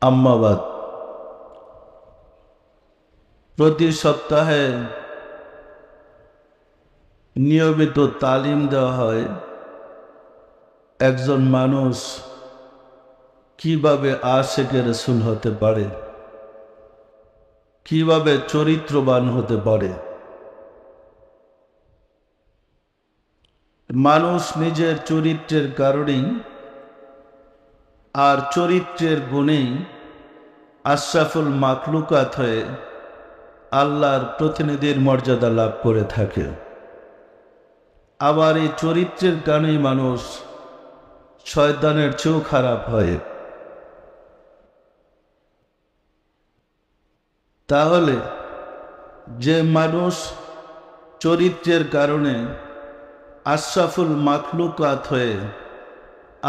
আম্মাবাদ প্রতি সপ্তাহে নিয়মিত তালিম দেওয়া হয় একজন মানুষ কিভাবে আশিকে রাসূল হতে পারে, কিভাবে চরিত্রবান হতে পারে। মানুষ নিজের চরিত্রের কারণেই আর চরিত্রের গুণেই আশরাফুল মাখলুকাত হয়ে আল্লাহর প্রতিনিধির মর্যাদা লাভ করে থাকে। আবার এই চরিত্রের কারণেই মানুষ শয়তানের চেয়েও খারাপ হয়। তাহলে যে মানুষ চরিত্রের কারণে আশরাফুল মাখলুকাত হয়ে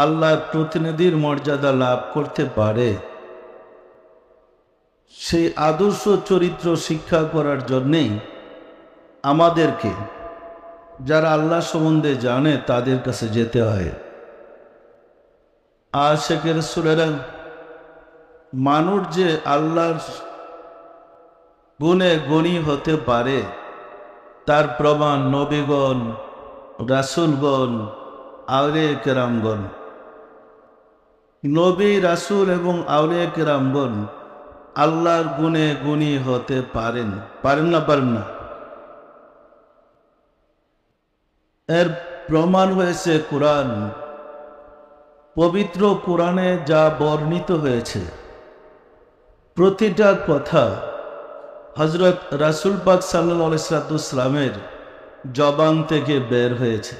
আল্লাহর প্রতিনিধির মর্যাদা লাভ করতে পারে, সেই আদর্শ চরিত্র শিক্ষা করার জন্যেই আমাদেরকে, যারা আল্লাহ সম্বন্ধে জানে, তাদের কাছে যেতে হয়। আশিকে রাসূলেরা মানুষ যে আল্লাহর গুণে গুণী হতে পারে তার প্রমাণ নবীগণ, রাসূলগণ, আউলিয়া কেরামগণ। নবী, রাসূল এবং আউলিয়া কেরামগণ আল্লাহর গুণে গুণী হতে পারেন না? পারেন না? এর প্রমাণ হয়েছে কুরআন। পবিত্র কুরআনে যা বর্ণিত হয়েছে, প্রতিটা কথা হযরত রাসূল পাক সাল্লাল্লাহু আলাইহি ওয়াসাল্লামের জবান থেকে বের হয়েছে।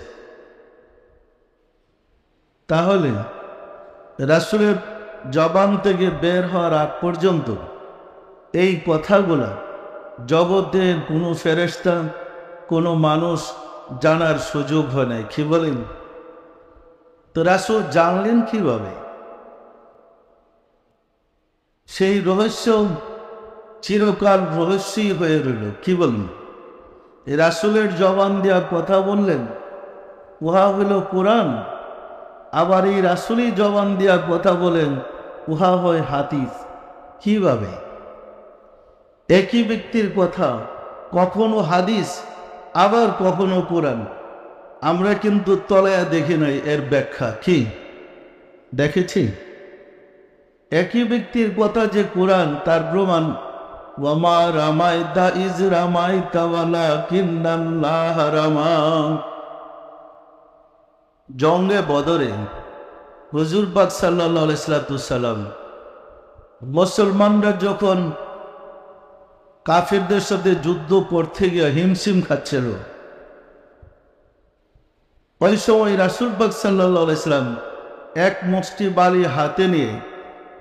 তাহলে রাসূলের জবান থেকে বের হওয়ার আগ পর্যন্ত এই কথাগুলা জগতের কোনো ফেরেশতা, কোনো মানুষ জানার সুযোগ হয় নাই। কি বলেন? তো রাসূল জানলেন কিভাবে? সেই রহস্য চিরকাল রহস্যই হয়ে রইল। কি বলেন? এই রাসূলের জবান দেওয়া কথা বললেন, উহা হইল কোরআন। আবার এই রাসূলই জবান দেওয়া কথা বলেন, উহা হয় হাদিস। কিভাবে? একই ব্যক্তির কথা কখনো হাদিস, আবার কখনো কোরআন। আমরা কিন্তু তলায়া দেখি নাই এর ব্যাখ্যা। কি দেখেছি? একই ব্যক্তির কথা যে কোরআন, তার প্রমাণ ওয়ামা রামাইতা ইজ রামাইতা ওয়ালাকিন্নাল্লাহ রামা। জঙ্গে বদরে হুজুর পাক সাল্লাল্লাহু আলাইহি ওয়াসাল্লাম, মুসলমানরা যখন কাফিরদের সাথে যুদ্ধ করতে গিয়ে হিমশিম খাচ্ছিল, ওই সময় রাসূল পাক সাল্লাল্লাহু আলাইহি ওয়াসাল্লাম এক মুষ্টি বালি হাতে নিয়ে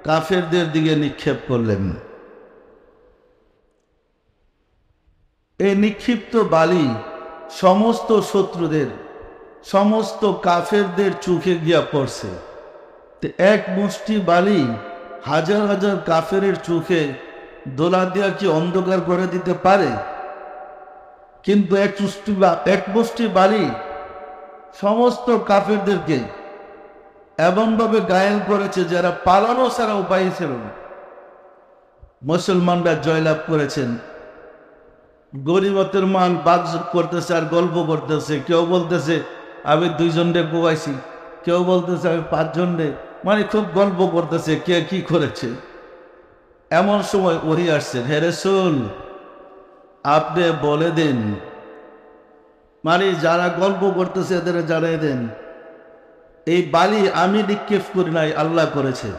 কাফেরদের দিকে নিক্ষেপ করলেন। এই নিক্ষিপ্ত বালি সমস্ত শত্রুদের, সমস্ত কাফেরদের চোখে গিয়া পড়ছে। এক মুষ্টি বালি হাজার হাজার কাফেরের চোখে দোলা দিয়া কি অন্ধকার করে দিতে পারে? কিন্তু এক মুষ্টি বালি সমস্ত কাফেরদেরকে এমনভাবে ঘায়েল করেছে যারা পালানো ছাড়া উপায় ছিল না। মুসলমানরা জয়লাভ করেছেন। গরিবতের মান বাগ করতেছে আর গল্প করতেছে। কেউ বলতেছে আমি 2 জনকে কোবাইছি, কেউ বলতেছে আমি 5 জনকে, মানে খুব গল্প করতেছে কে কি করেছে। এমন সময় ওহি আসছেন, হে রাসূল আপনি বলে দিন, মানে যারা গল্প করতেছে এদের জানিয়ে দেন, এই বালি আমি নিক্ষেপ করি নাই, আল্লাহ করেছে।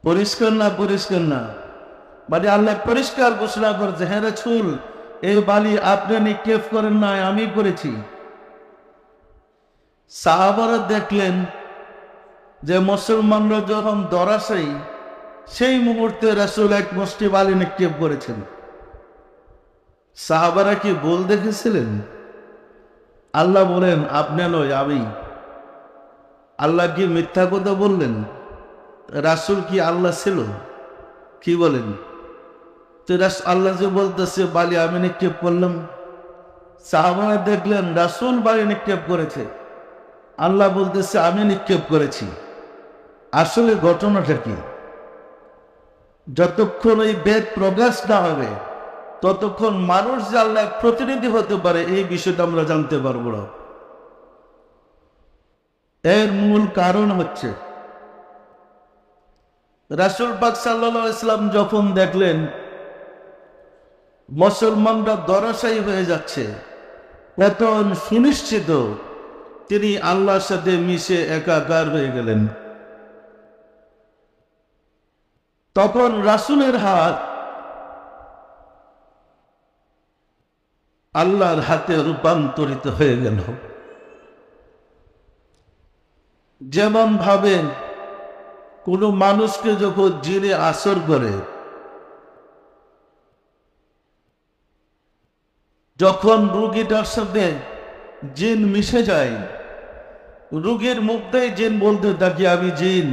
পরিষ্কার না? পরিষ্কার না? মানে আল্লাহ পরিষ্কার ঘোষণা করেছে, হে রাসূল এই বালি আপনি নিক্ষেপ করেন নাই, আমি করেছি। সাহাবারা দেখলেন যে মুসলমানরা যখন ধরাশায়ী, সেই মুহূর্তে রাসূল এক মুষ্টি বালি নিক্ষেপ করেছেন। সাহাবারা কি ভুল দেখেছিলেন? আল্লাহ বলেন আপনি নয়, আমি। আল্লাহ কি মিথ্যা কথা বললেন? রাসূল কি আল্লাহ ছিল? কি বলেন? তো আল্লাহ যে বলতেছে বালি আমি নিক্ষেপ করলাম, সাহাবারা দেখলেন রাসূল বালি নিক্ষেপ করেছে, আল্লাহ বলতেছে আমি নিক্ষেপ করেছি। আসলে ঘটনাটা কি? যতক্ষণ ওই বেদ প্রকাশ না হবে ততক্ষণ মানুষ যে আল্লাহর প্রতিনিধি হতে পারে এই বিষয়টা আমরা জানতে পারবো না। এর মূল কারণ হচ্ছে রাসূল পাক সাল্লাল্লাহু আলাইহি ওয়াসাল্লাম যখন দেখলেন মুসলমানরা ধরাশায়ী হয়ে যাচ্ছে, তখন সুনিশ্চিত তিনি আল্লাহর সাথে মিশে একাকার হয়ে গেলেন। তখন রাসূলের হাত আল্লাহর হাতে রূপান্তরিত হয়ে গেল। যেমন ভাবেন কোনো মানুষকে যখন জিনে আসর করে, যখন রোগীটার সাথে জিন মিশে যায়, রোগীর মুখ দিয়ে জিন বলতে থাকি আমি জিন,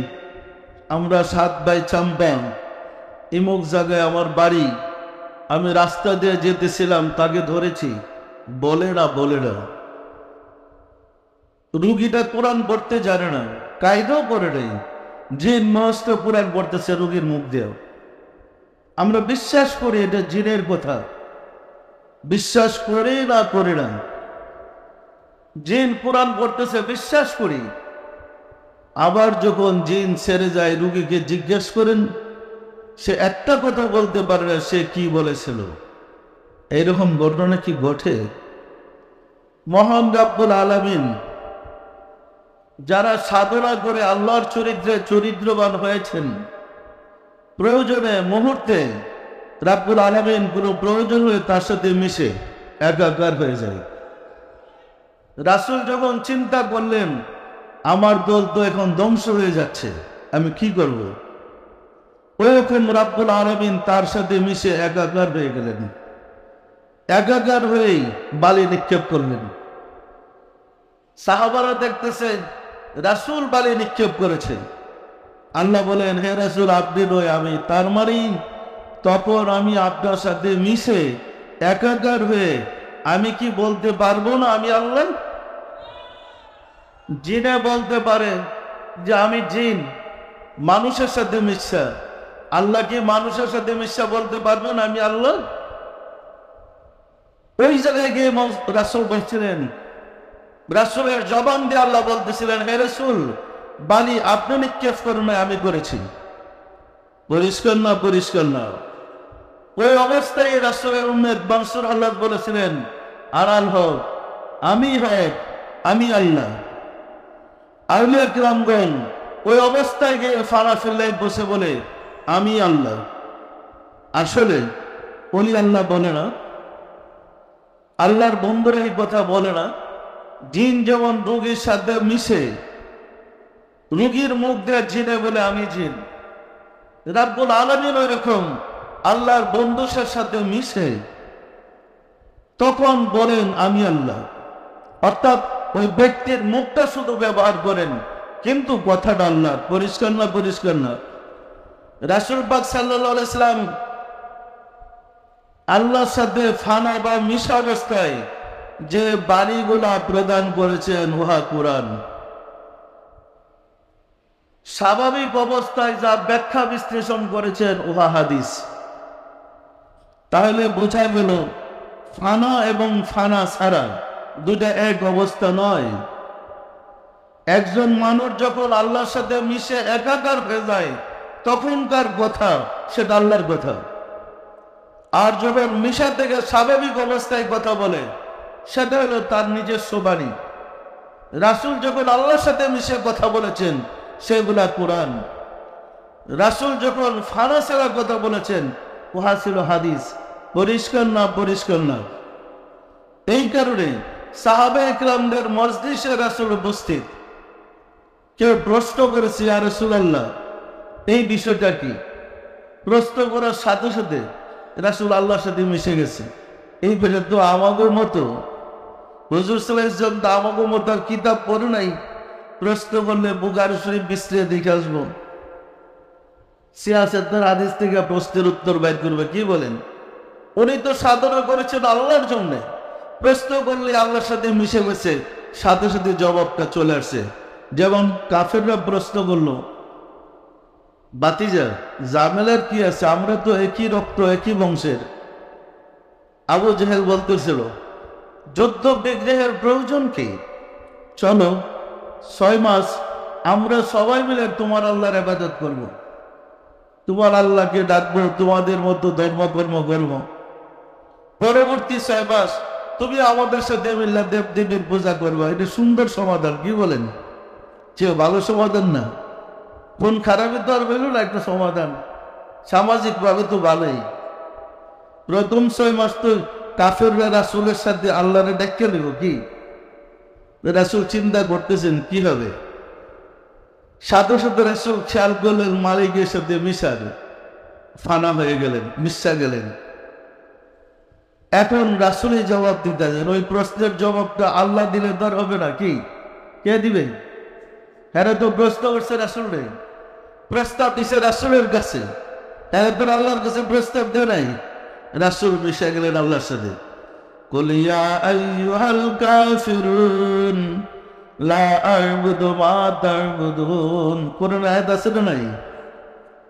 আমরা 7 ভাই চাম্পান, ইমুক জায়গায় আমার বাড়ি, আমি রাস্তা দিয়ে যেতেছিলাম তাকে ধরেছি, বলে না। রুগীটা কোরআন পড়তে জানে না, কায়দাও পড়ে নেই, জিন মস্ত কোরআন পড়তেছে রুগীর মুখ দিয়ে। আমরা বিশ্বাস করি এটা জিনের কথা, বিশ্বাস করি না, জিন কোরআন পড়তেছে বিশ্বাস করি। আবার যখন জিন ছেড়ে যায়, রুগীকে জিজ্ঞেস করেন, সে একটা কথা বলতে পারে না সে কি বলেছিল। এইরকম ঘটনা কি ঘটে? মহান রব্বুল আলামিন যারা সাধনা করে আল্লাহর চরিত্রে চরিত্রবান হয়েছেন, প্রয়োজনে মুহূর্তে রব্বুল আলামিন কোনো প্রয়োজন হয়ে তার সাথে মিশে একাকার হয়ে যায়। রাসূল যখন চিন্তা করলেন আমার দল তো এখন ধ্বংস হয়ে যাচ্ছে, আমি কি করব, ওইরকম রব্বুল আলামিন তার সাথে মিশে একাকার হয়ে গেলেন। একাকার হয়েই বালি নিক্ষেপ করলেন। সাহাবারা দেখতেছে রাসূল বালি নিক্ষেপ করেছে। আল্লাহ বলেন, হে রাসূল আপনি নয় আমি, তার মানে তখন আমি আপনার সাথে মিশে একাকার হয়ে আমি কি বলতে পারবো না আমি আল্লাহ? জিনে বলতে পারে যে আমি জিন, মানুষের সাথে মিশা। আল্লাহ কি মানুষের সাথে মিশা বলতে পারবেন আমি আল্লাহ? ওই জায়গায় গিয়ে রাসূল বলছিলেন, রাসূলের জবান দিয়ে আল্লাহ বলতেছিলেন, হে রাসূল বালি আপনি নিক্ষেপ করেন না, আমি করেছি। পরিষ্কার না। ওই অবস্থায় রাসূলের উম্মত বানসুর আল্লাহ বলেছিলেন, আড়াল হোক, আমি আল্লাহ। আউলিয়া কিরামগণ ওই অবস্থায় গিয়ে ফারাফিল্লাহ বসে বলে আমি আল্লাহ। আসলে ওলি আল্লাহ বলে না, আল্লাহর বন্ধুরা এই কথা বলে না। জিন যেমন রোগীর সাথে মিশে, রোগীর মুখ দিয়ে জিনে বলে আমি জিন, রব্বুল আলামিন ওই রকম আল্লাহর বন্ধুদের সাথে মিশে তখন বলেন আমি আল্লাহ। অর্থাৎ ওই ব্যক্তির মুখটা শুধু ব্যবহার করেন, কিন্তু কথাটা আল্লাহ। পরিষ্কার না। রাসূল পাক সাল্লাল্লাহু আলাইহি সাল্লাম আল্লাহর সাথে ফানা বা মিশা অবস্থায় যে বাণীগুলা প্রদান করেছেন উহা কোরআন, স্বাভাবিক অবস্থায় যা ব্যাখ্যা বিশ্লেষণ করেছেন উহা হাদিস। তাহলে বোঝা গেল ফানা এবং ফানা ছাড়া দুটা এক অবস্থা নয়। একজন মানুষ যখন আল্লাহর সাথে মিশে একাকার হয়ে যায় তখনকার কথা সেটা আল্লাহর কথা, আর যখন মিশা থেকে স্বাভাবিক অবস্থায় কথা বলে সেটা হলো তার নিজস্ব বাণী। রাসূল যখন আল্লাহর সাথে মিশে কথা বলেছেন সেগুলা কোরআন। রাসূল যখন ফানা ছাড়া কথা বলেছেন উহা ছিল হাদিস। পরিষ্কার না। এই কারণে সাহাবায়ে কেরামদের মজলিসে রাসূল উপস্থিত। কেউ প্রশ্ন করেছে ইয়া রাসূলুল্লাহ এই বিষয়টা কি? প্রশ্ন করার সাথে সাথে রাসূল আল্লাহর সাথে মিশে গেছে। এই বিষয় তো আমাদের মতো হুজুর সাল্লাল্লাহু আলাইহি ওয়াসাল্লাম আমাদের মতো কিতাব পড়ে নাই, প্রশ্ন করলে বুখারী শরীফ বিস্তারিত দেখে আসবো, সিয়াসতের হাদিস থেকে প্রশ্নের উত্তর বাইর করবে। কি বলেন? উনি তো সাধনা করেছেন আল্লাহর জন্য, প্রশ্ন করলে আল্লাহর সাথে মিশে গেছে, সাথে সাথে জবাবটা চলে আসছে। যেমন কাফেররা প্রশ্ন করলো বাতিজা, জামেলার কি আছে, আমরা তো একই রক্ত একই বংশের। আবু জেহেল বলতেছিল যুদ্ধ বিগ্রহের প্রয়োজন কি, চলো 6 মাস আমরা সবাই মিলে তোমার আল্লাহর ইবাদত করব, তোমার আল্লাহকে ডাকবো, তোমাদের মতো ধর্মকর্ম করব, পরবর্তী 6 মাস তুমি আমাদের সাথে মিল্লা দেব দেবীর পূজা করবা। এটা সুন্দর সমাধান, কি বলেন? যে ভালো সমাধান না, কোন খারাপের তো আর বলল না, একটা সমাধান সামাজিক ভাবে তো ভালোই। প্রথম 6 মাস তো কাফেররা রাসূলের সাথে আল্লাহরে ডেকে নেব, কি রাসূল চিন্তা করতেছেন কি হবে। সাথে সাথে রাসূল খেয়াল করলেন মালিকের সাথে মিশাবে, ফানা হয়ে গেলেন, মিশা গেলেন। এখন রাসূলই জবাব দিতে যান, ওই প্রশ্নের জবাবটা আল্লাহ দিলে তার হবে না, কি কে দিবে? হ্যাঁ, তো প্রশ্ন করছে রাসূল রে, প্রস্তাব দিছে রাসূলের কাছে, হ্যাঁ তো আল্লাহর কাছে প্রস্তাব দেয় নাই। রাসূল মিশে গেলেন আল্লাহর সাথে। কুল ইয়া আইয়ুহাল কাফিরুন লা আ'বুদু মা তা'বুদুন, কোরআন আয়াত আছে না নাই?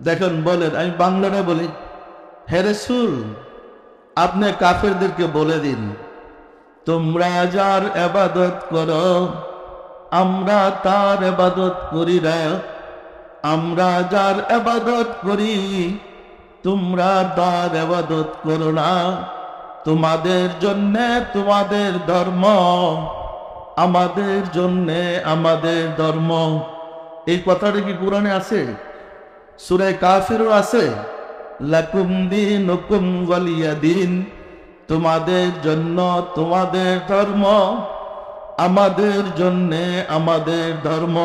দেখেন বলেন, আমি বাংলাটা বলি। হে রাসূল, আপনি কাফেরদেরকে বলে দিন, তোমরা যার ইবাদত করো আমরা তার ইবাদত করি না, আমরা যার ইবাদত করি তোমরা তার ইবাদত করো না, তোমাদের জন্য তোমাদের ধর্ম, আমাদের জন্য আমাদের ধর্ম। এই কথাটা কি কোরআনে আছে? সূরা কাফিরও আছে, লাকুম দীনুকুম ওয়ালিয়া দীন, তোমাদের জন্য তোমাদের ধর্ম, আমাদের জন্য আমাদের ধর্ম।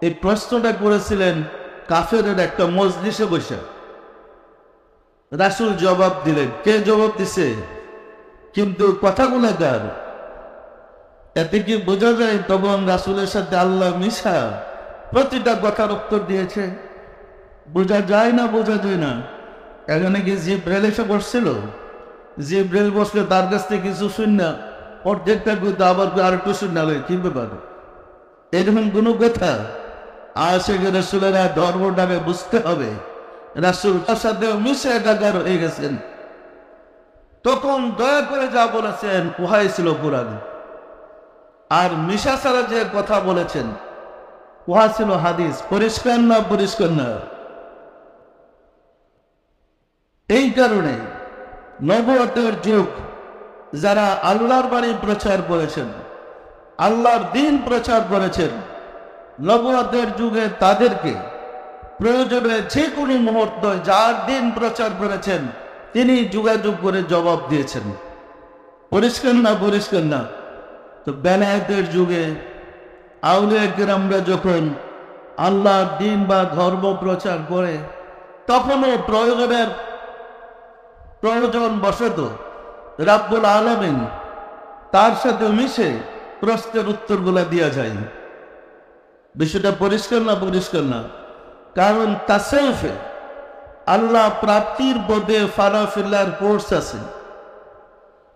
এই প্রশ্নটা করেছিলেন কাফেরের একটা মজলিসে বসে। রাসূল জবাব দিলেন। কে জবাব দিছে? কিন্তু কথাগুলো কার? এতে কি বোঝা যায় তখন রাসূলের সাথে আল্লাহ মিশা প্রতিটা কথার উত্তর দিয়েছে? বোঝা যায় না, বোঝা যায় না। এখানে কি জিব্রাইল এসে বসছিল? জিব্রাইল বসলে তার কাছ থেকে কিছু শুন না, অর্ধেকটা কিন্তু আবার আর একটু শুনে লয়, কি ব্যাপার? এরকম কোনো কথা? আশিকে রাসূলের ধর্মটাকে বুঝতে হবে। রাসূল তার সাথে মিশে একাকার হয়ে গেছেন। তখন দয়া করে যা বলেছেন উহাই ছিল কোরআন, আর মিশা ছাড়া যে কথা বলেছেন উহা ছিল হাদিস। পরিষ্কার না? পরিষ্কার না? এই কারণে নবুয়তের যুগ যারা আল্লাহর বাণী প্রচার করেছেন, আল্লাহর দ্বীন প্রচার করেছেন, নবুয়তের যুগে তাদেরকে প্রয়োজনে যে কোনো মুহূর্ত যার দ্বীন প্রচার করেছেন তিনি যোগাযোগ করে জবাব দিয়েছেন। পরিষ্কার না? পরিষ্কার না? তো বেলায়েতের যুগে আউলিয়া কেরামরা যখন আল্লাহর দ্বীন বা ধর্ম প্রচার করে তখনও প্রয়োজন বশত রাব্বুল আলামিন তার সাথে মিশে প্রশ্নের উত্তরগুলা দেওয়া যায়। বিষয়টা পরিষ্কার না? পরিষ্কার না? কারণ তাসাউফে আল্লাহ প্রাপ্তির পদে ফানাফিল্লার কোর্স আছে,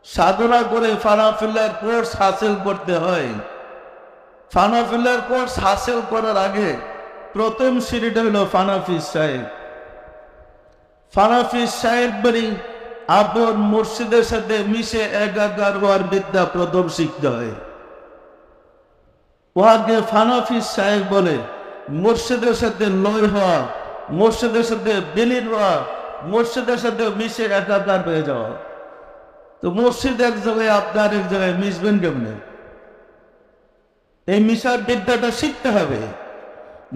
সাধনা করে ফানাফিল্লার কোর্স হাসিল করতে হয়। ফানাফিল্লার কোর্স হাসিল করার আগে প্রথম সিঁড়িটা হলো ফানাফিস সাহেব। ফানাফিস সাহেব বলি আপন মুর্শিদের সাথে মিশে একাকার হওয়ার বিদ্যা প্রথম শিখতে হয়। ওহাকে ফানাফিস সাহেব বলে। মুর্শিদের সাথে লয় হওয়া, মুর্শিদের সাথে বিলীন হওয়া, মুর্শিদের সাথে মিশে একাকার হয়ে যাওয়া। তো মুর্শিদ এক জায়গায়, আপনার এক জায়গায় মিশবেন কেমনে? এই মিশার বিদ্যাটা শিখতে হবে,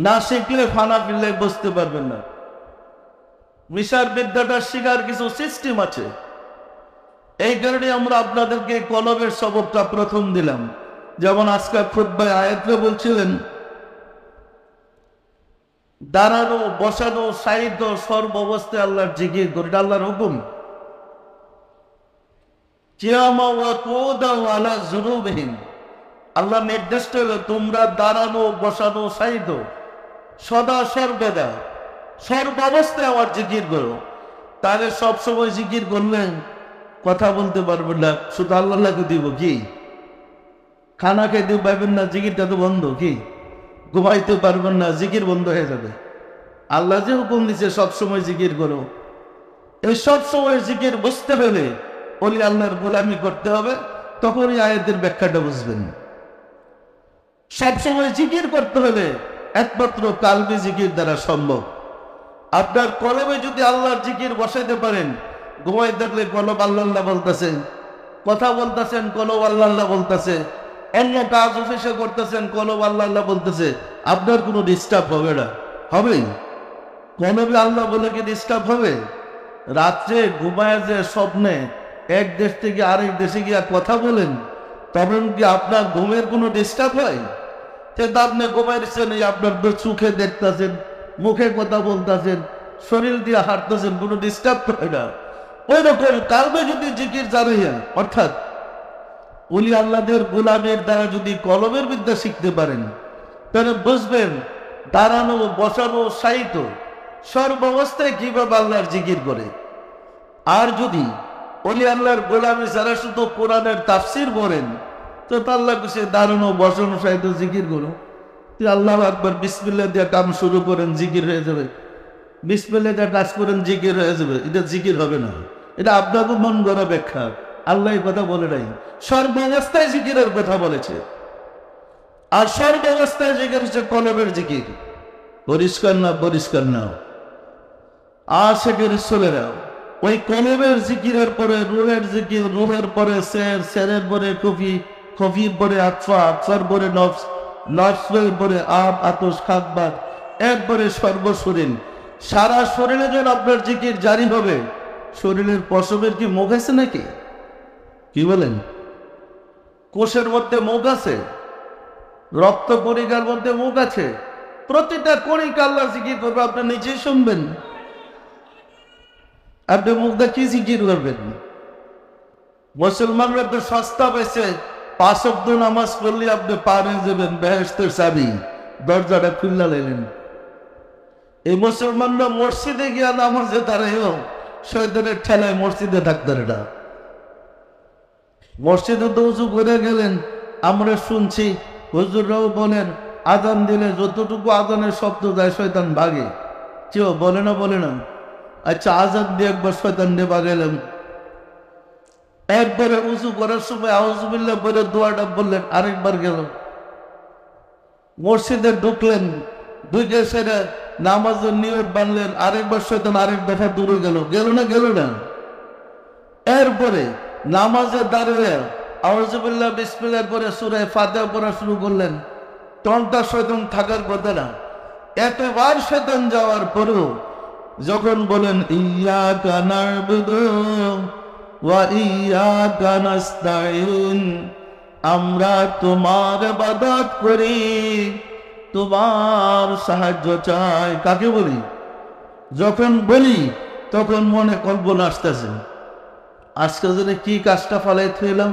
না শিখলে ফানাফিল্লায় বুঝতে পারবেন না। মিশার বিদ্যাটা শিখার কিছু সিস্টেম আছে। এই কারণে আমরা আপনাদেরকে কলমের সবকটা প্রথম দিলাম। যেমন আজকে খুতবায় আয়াতে বলছিলেন দাঁড়ানো, বসানো, সাহিত্য সর্ব অবস্থায় আল্লাহর জিকির করে, আল্লাহর হুকুম। আল্লাহ নির্দেশ হলো তোমরা দাঁড়ানো, বসানো, সাহিত্য সদা সর্বদা সর্বাবস্থায় আমার জিকির করো। তাহলে সবসময় জিকির করলেন কথা বলতে পারবেন না, শুধু আল্লাহকে দিব কি? খানা খেতে পারবেন না, জিকিরটা তো বন্ধ। কি ঘুমাইতে পারবেন না, জিকির বন্ধ হয়ে যাবে। আল্লাহ যে হুকুম দিচ্ছে সবসময় জিকির করো, এই সবসময় জিকির বুঝতে পেলে ওলি আল্লাহর গোলামি করতে হবে, তখনই আয়াতের ব্যাখ্যাটা বুঝবেন। সবসময় জিকির করতে হলে একমাত্র কালবি জিকির দ্বারা সম্ভব। আপনার কলবে যদি আল্লাহর জিকির বসাইতে পারেন, ঘুমাই থাকলে কলব আল্লাহ আল্লাহ বলতেছে, কথা বলতেছেন কলব আল্লাহ আল্লাহ বলতেছে, অন্য কাজ অফিসে করতেছেন কলব আল্লাহ আল্লাহ বলতেছে, আপনার কোনো ডিস্টার্ব হবে না। হবেই? কলবে আল্লাহ বলে কি ডিস্টার্ব হবে? রাত্রে ঘুমায় যে স্বপ্নে এক দেশ থেকে আরেক দেশে গিয়া কথা বলেন, তখন কি আপনার ঘুমের কোনো ডিস্টার্ব হয়? সেটা আপনি ঘুমাইছেন, আপনার চোখে দেখতেছেন, মুখে কথা বলতেছেন, শরীর দিয়ে হাঁটতেছেন, কোনো ডিস্টার্ব হয় না। ওই রকম কালবে যদি জিকির জানাইয়া, অর্থাৎ ওলি আল্লাহদের গোলামের দ্বারা যদি কলমের বিদ্যা শিখতে পারেন, তাহলে বুঝবেন দাঁড়ানো, বসানো, সাহিত্য সর্বাবস্থায় কিভাবে আল্লাহর জিকির করে। আর যদি ওলি আল্লাহর গোলামী যারা শুধু কোরআনের তাফসির পড়েন, তো আল্লাহ সে দাঁড়ানো, বসানো, সাহিত্য জিকির করো। তুই আল্লাহ আকবার বিসমিল্লাহ দিয়ে কাম শুরু করেন, জিকির হয়ে যাবে। বিসমিল্লাহ দিয়ে কাজ করেন, জিকির হয়ে যাবে। এটা জিকির হবে না, এটা আপনাকে মন গড়া ব্যাখ্যা। আল্লাহ কথা বলে নাই, সর্বাবস্থায় জিকিরের কথা বলেছে। আর সর্বাবস্থায় জিকির হচ্ছে কলবের জিকির। পরিষ্কার না? পরিষ্কার নাও। আশেকের চলে যাও। ওই কলবের জিকিরের পরে রুহের জিকির, রুহের পরে সের, সেরের পরে কফি, কফির পরে আতফা, আতফার পরে নফস, নফসের পরে আপ, আতস, খাকবাদ, একবারে সর্বশরীর। সারা শরীরে যেন আপনার জিকির জারি হবে। শরীরের পশমের কি মুখ আছে নাকি? কি বলেন? কোষের মধ্যে মুখ আছে, রক্ত কণিকার মধ্যে মুখ আছে। প্রতিটা কণিকা আল্লাহ জিকির করবে, আপনি নিজেই শুনবেন। আপনি মুখটা কি জিকির করবেন? মুসলমানরা তো সস্তা পেয়েছে, 5 ওয়াক্ত নামাজ পড়লে আপনি পার হয়ে যাবেন, বেহেশতের চাবি দরজাটা খুললা লেলেন। এই মুসলমানরা মসজিদে গিয়া নামাজে দাঁড়াইও শয়তানের ঠেলায় মসজিদে থাকতেন না। মসজিদে তো উঁচু করে গেলেন, আমরা শুনছি হুজুররাও বলেন আজান দিলে যতটুকু আজানের শব্দ যায় শয়তান ভাগে। কেউ বলে না? বলে না? আচ্ছা, আজান দিয়ে একবার শয়তান দিয়ে বাগেলেন, একবারে উঁচু করার সময় আউযুবিল্লাহ বলে দোয়াটা বললেন, আরেকবার গেল। মসজিদে ঢুকলেন, দুইটা সেরে নামাজের নিয়ত বানলেন, আরেকবার শয়তান আরেক দেখা দূরে গেল। গেল না? গেল না? এরপরে নামাজে দাঁড়িয়ে আউযুবিল্লাহ বিসমিল্লাহ করে সূরা ফাতিহা পড়া শুরু করলেন। তখনটা শয়তান থাকার কথা না। এতবার শয়তান যাওয়ার পরেও যখন বলেন ইয়্যাকা না'বুদু ওয়া ইয়্যাকা নাস্তাঈন, আমরা তোমার ইবাদত করি, তোমার সাহায্য চাই। কাকে বলি? যখন বলি তখন মনে কল্পনা আসতেছে, আজকে যেন কি কাজটা ফালাই থইলাম,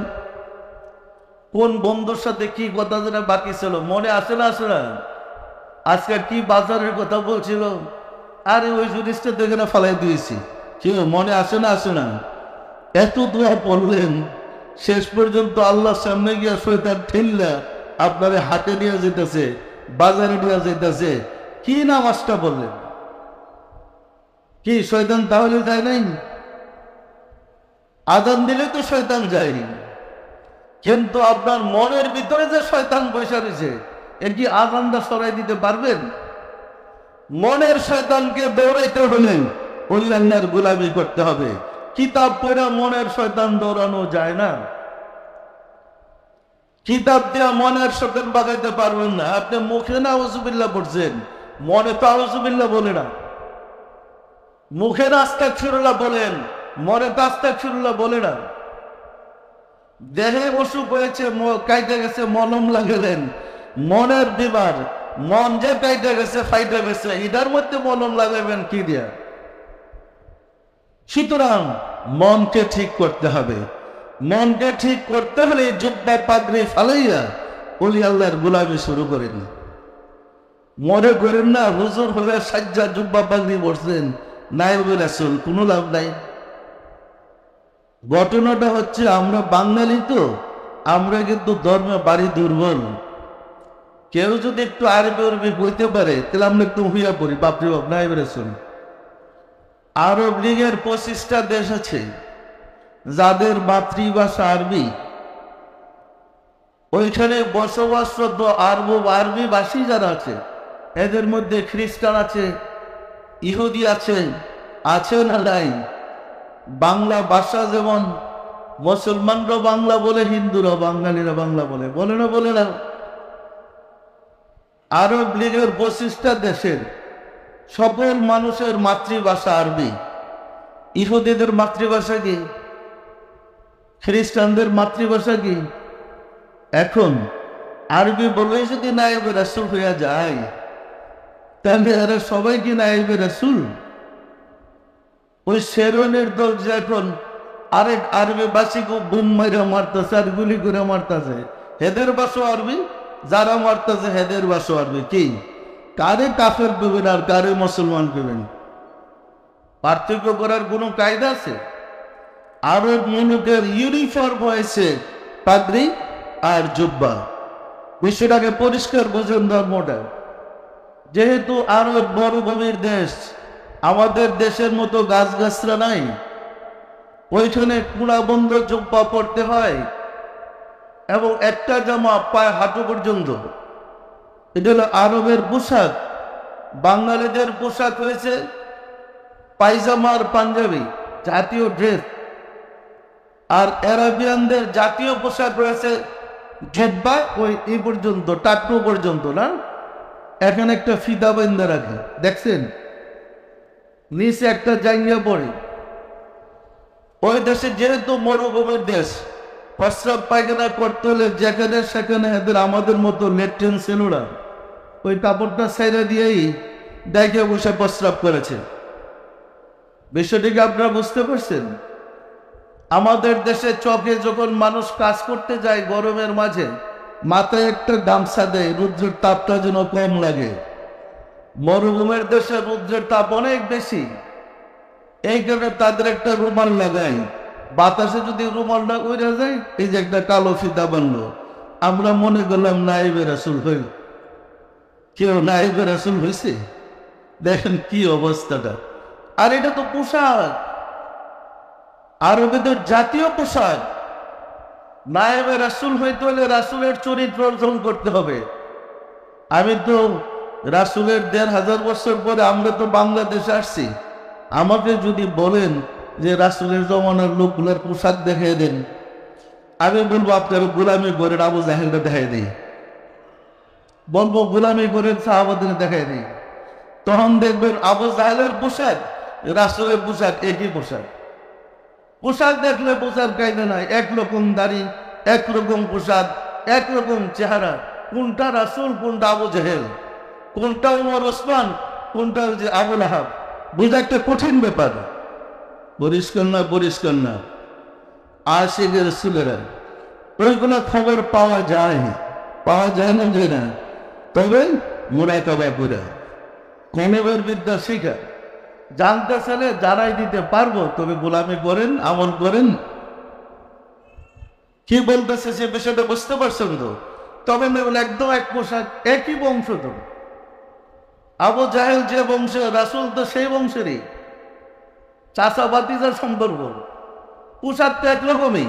কোন বন্ধুর সাথে কি কথা যেন বাকি ছিল, মনে আসে না? আসে না? আজকে কি বাজারের কথা বলছিল, আরে ওই জিনিসটা দেখে না ফালাই দিয়েছি। কেউ মনে আসে না? আসে না? এত দোয়া পড়লেন, শেষ পর্যন্ত আল্লাহর সামনে গিয়া শয়তান ঠেললা আপনারে হাতে নিয়ে যেতেছে, বাজারে নিয়ে যেতেছে। কি নামাজটা বললেন? কি শয়তান তাহলে যায় নাই? আজান দিলে তো শয়তান যায়নি, কিন্তু আপনার মনের ভিতরে যে শয়তান বসে রয়েছে, এর কি আজানটা সরাই দিতে পারবেন? মনের শয়তানকে দৌড়াইতে হলে ওলি আল্লাহর গোলামি করতে হবে। কিতাব পড়ে মনের শয়তান দৌড়ানো যায় না। কিতাব দিয়ে মনের শয়তান বাগাইতে পারবেন না। আপনি মুখে না আউযুবিল্লাহ পড়ছেন, মনে তো আউযুবিল্লাহ বলে না। মুখে আস্তাগফিরুল্লাহ বলেন, মনে তো আস্তাগফিরুল্লাহ বলে না। দেহে অসুখ হয়েছে, কাইটে গেছে, মলম লাগালেন, মনের বিমার, মন যে কাইটে গেছে, ফাইটে গেছে, এটার মধ্যে মলম লাগাবেন কি দিয়া? সুতরাং মনকে ঠিক করতে হবে। মনকে ঠিক করতে হলে জুব্বা পাগড়ি ফালাইয়া ওলি আল্লাহর গোলামি শুরু করেন। মনে করেন না হুজুর হয়ে সাজ্জা জুব্বা পাগড়ি পড়ছেন, নায়েবে রাসূল, কোনো লাভ নাই। ঘটনাটা হচ্ছে আমরা বাঙালি তো, আমরা কিন্তু ধর্মে বাড়ি দুর্বল। কেউ যদি একটু আরবি উরবি বলতে পারে তাহলে আমরা একটু হইয়া পড়ি, বাপরে বাপ নাই বেড়েছেন। আরব লীগের 25টা দেশ আছে যাদের মাতৃভাষা আরবি, ওইখানে বসবাসরত আরবি ভাষী যারা আছে এদের মধ্যে খ্রিস্টান আছে, ইহুদি আছে, আছে না নাই? বাংলা ভাষা যেমন মুসলমানরা বাংলা বলে, হিন্দুরা বাঙালিরা বাংলা বলে, বলে না বলে না? আরব লীগের 25টা দেশের সকল মানুষের মাতৃভাষা আরবি। ইহুদিদের মাতৃভাষা কি? খ্রিস্টানদের মাতৃভাষা কি? এখন আরবি বলে যদি নায়েবে রাসূল হইয়া যায়, তাহলে এরা সবাই কি নায়েবে রাসূল? ওই শেরনের দল যে এখন আরেক আরবি ভাষীকে বুম মাইরা মারতেছে আর গুলি করে মারতেছে, হেদের ভাষা আরবি, যারা মারতেছে হেদের ভাষা আরবি। কি কারে কাফের পেবেন আর কারে মুসলমান পেবেন? পার্থক্য করার কোনো কায়দা আছে? আরব মুলুকের ইউনিফর্ম হয়েছে পাগড়ি আর জুব্বা। বিষয়টাকে পরিষ্কার বোঝেন ধর্মটা। যেহেতু আরব মরুভূমির দেশ, আমাদের দেশের মতো গাছগাছরা নাই, ওইখানে কুড়া বন্ধ জুব্বা পড়তে হয় এবং একটা জামা পায়ে হাঁটু পর্যন্ত। এটা হলো আরবের পোশাক। বাঙালিদের পোশাক হয়েছে পায়জামা আর পাঞ্জাবি, জাতীয় ড্রেস। আর আরাবিয়ানদের জাতীয় পোশাক রয়েছে জেব্বা, ওই এই পর্যন্ত, টাট্টু পর্যন্ত না, এখানে একটা ফিতা বান্ধা রাখে, দেখছেন? নিচে একটা জাঙ্গিয়া পড়ে। ওই দেশে যেহেতু মরুভূমির দেশ, প্রস্রাব পায়খানা করতে হলে যেখানে সেখানে এদের আমাদের মতো লেট্রিন ছিল না, ওই কাপড়টা ছেড়ে দিয়েই দেখে বসে প্রস্রাব করেছে। বিষয়টিকে আপনারা বুঝতে পারছেন? আমাদের দেশে চকে যখন মানুষ কাজ করতে যায় গরমের মাঝে, মাথায় একটা গামছা দেয় রৌদ্রের তাপটা যেন কম লাগে। মরুভূমির দেশে রৌদ্রের তাপ অনেক বেশি, এই কারণে তাদের একটা রুমাল লাগায়। বাতাসে যদি রুমালটা উড়ে যায়, এই যে একটা কালো ফিতা বানলো, আমরা মনে করলাম নায়েবে রাসূল হইল। কেউ নায়েবে রাসূল হয়েছে? দেখেন কি অবস্থাটা। আর এটা তো পোশাক, আরবেদের জাতীয় পোশাক। নায়েবে রাসূল হইতে হলে রাসূলের চরিত্র অর্জন করতে হবে। আমি তো রাসূলের ১৫০০ বছর পরে আমরা তো বাংলাদেশে আসছি, আমাকে যদি বলেন যে রাসূলের জমানার লোকগুলোর পোশাক দেখিয়ে দেন, আমি বলবো আপনার গোলামি করেন আবু জাহেলটা দেখাই দিই, বলবো গোলামি করেন সাহাবাদের দেখাই দিই। তখন দেখবেন আবু জাহেলের পোশাক রাসূলের পোশাক একই পোশাক। পোশাক দেখলে পোশাক কায়দা নাই, একরকম দাড়ি, একরকম পোশাক, একরকম চেহারা। কোনটা রাসূল, কোনটা আবু জাহেল, কোনটা ওমর ওসমান, কোনটা যে আবুল আহাব, বুঝা একটা কঠিন ব্যাপার। পরিষ্কার না? পরিষ্কার না? আশিক রাসূলেরা ওইগুলো খবর পাওয়া যায়, পাওয়া যায় না যে না, তবে মুরাকাবা করে কমেবের বিদ্যা শিখা জানতে চাইলে জানাই দিতে পারবো, তবে গোলামি করেন, আমল করেন। কি বলতেছে সে বিষয়টা বুঝতে পারছেন তো? তবে একদম এক পোশাক, একই বংশ তো। আবু জাহেল যে বংশ, রাসূল তো সেই বংশেরই, চাচা ভাতিজার সম্পর্ক। পোশাক তো একরকমই।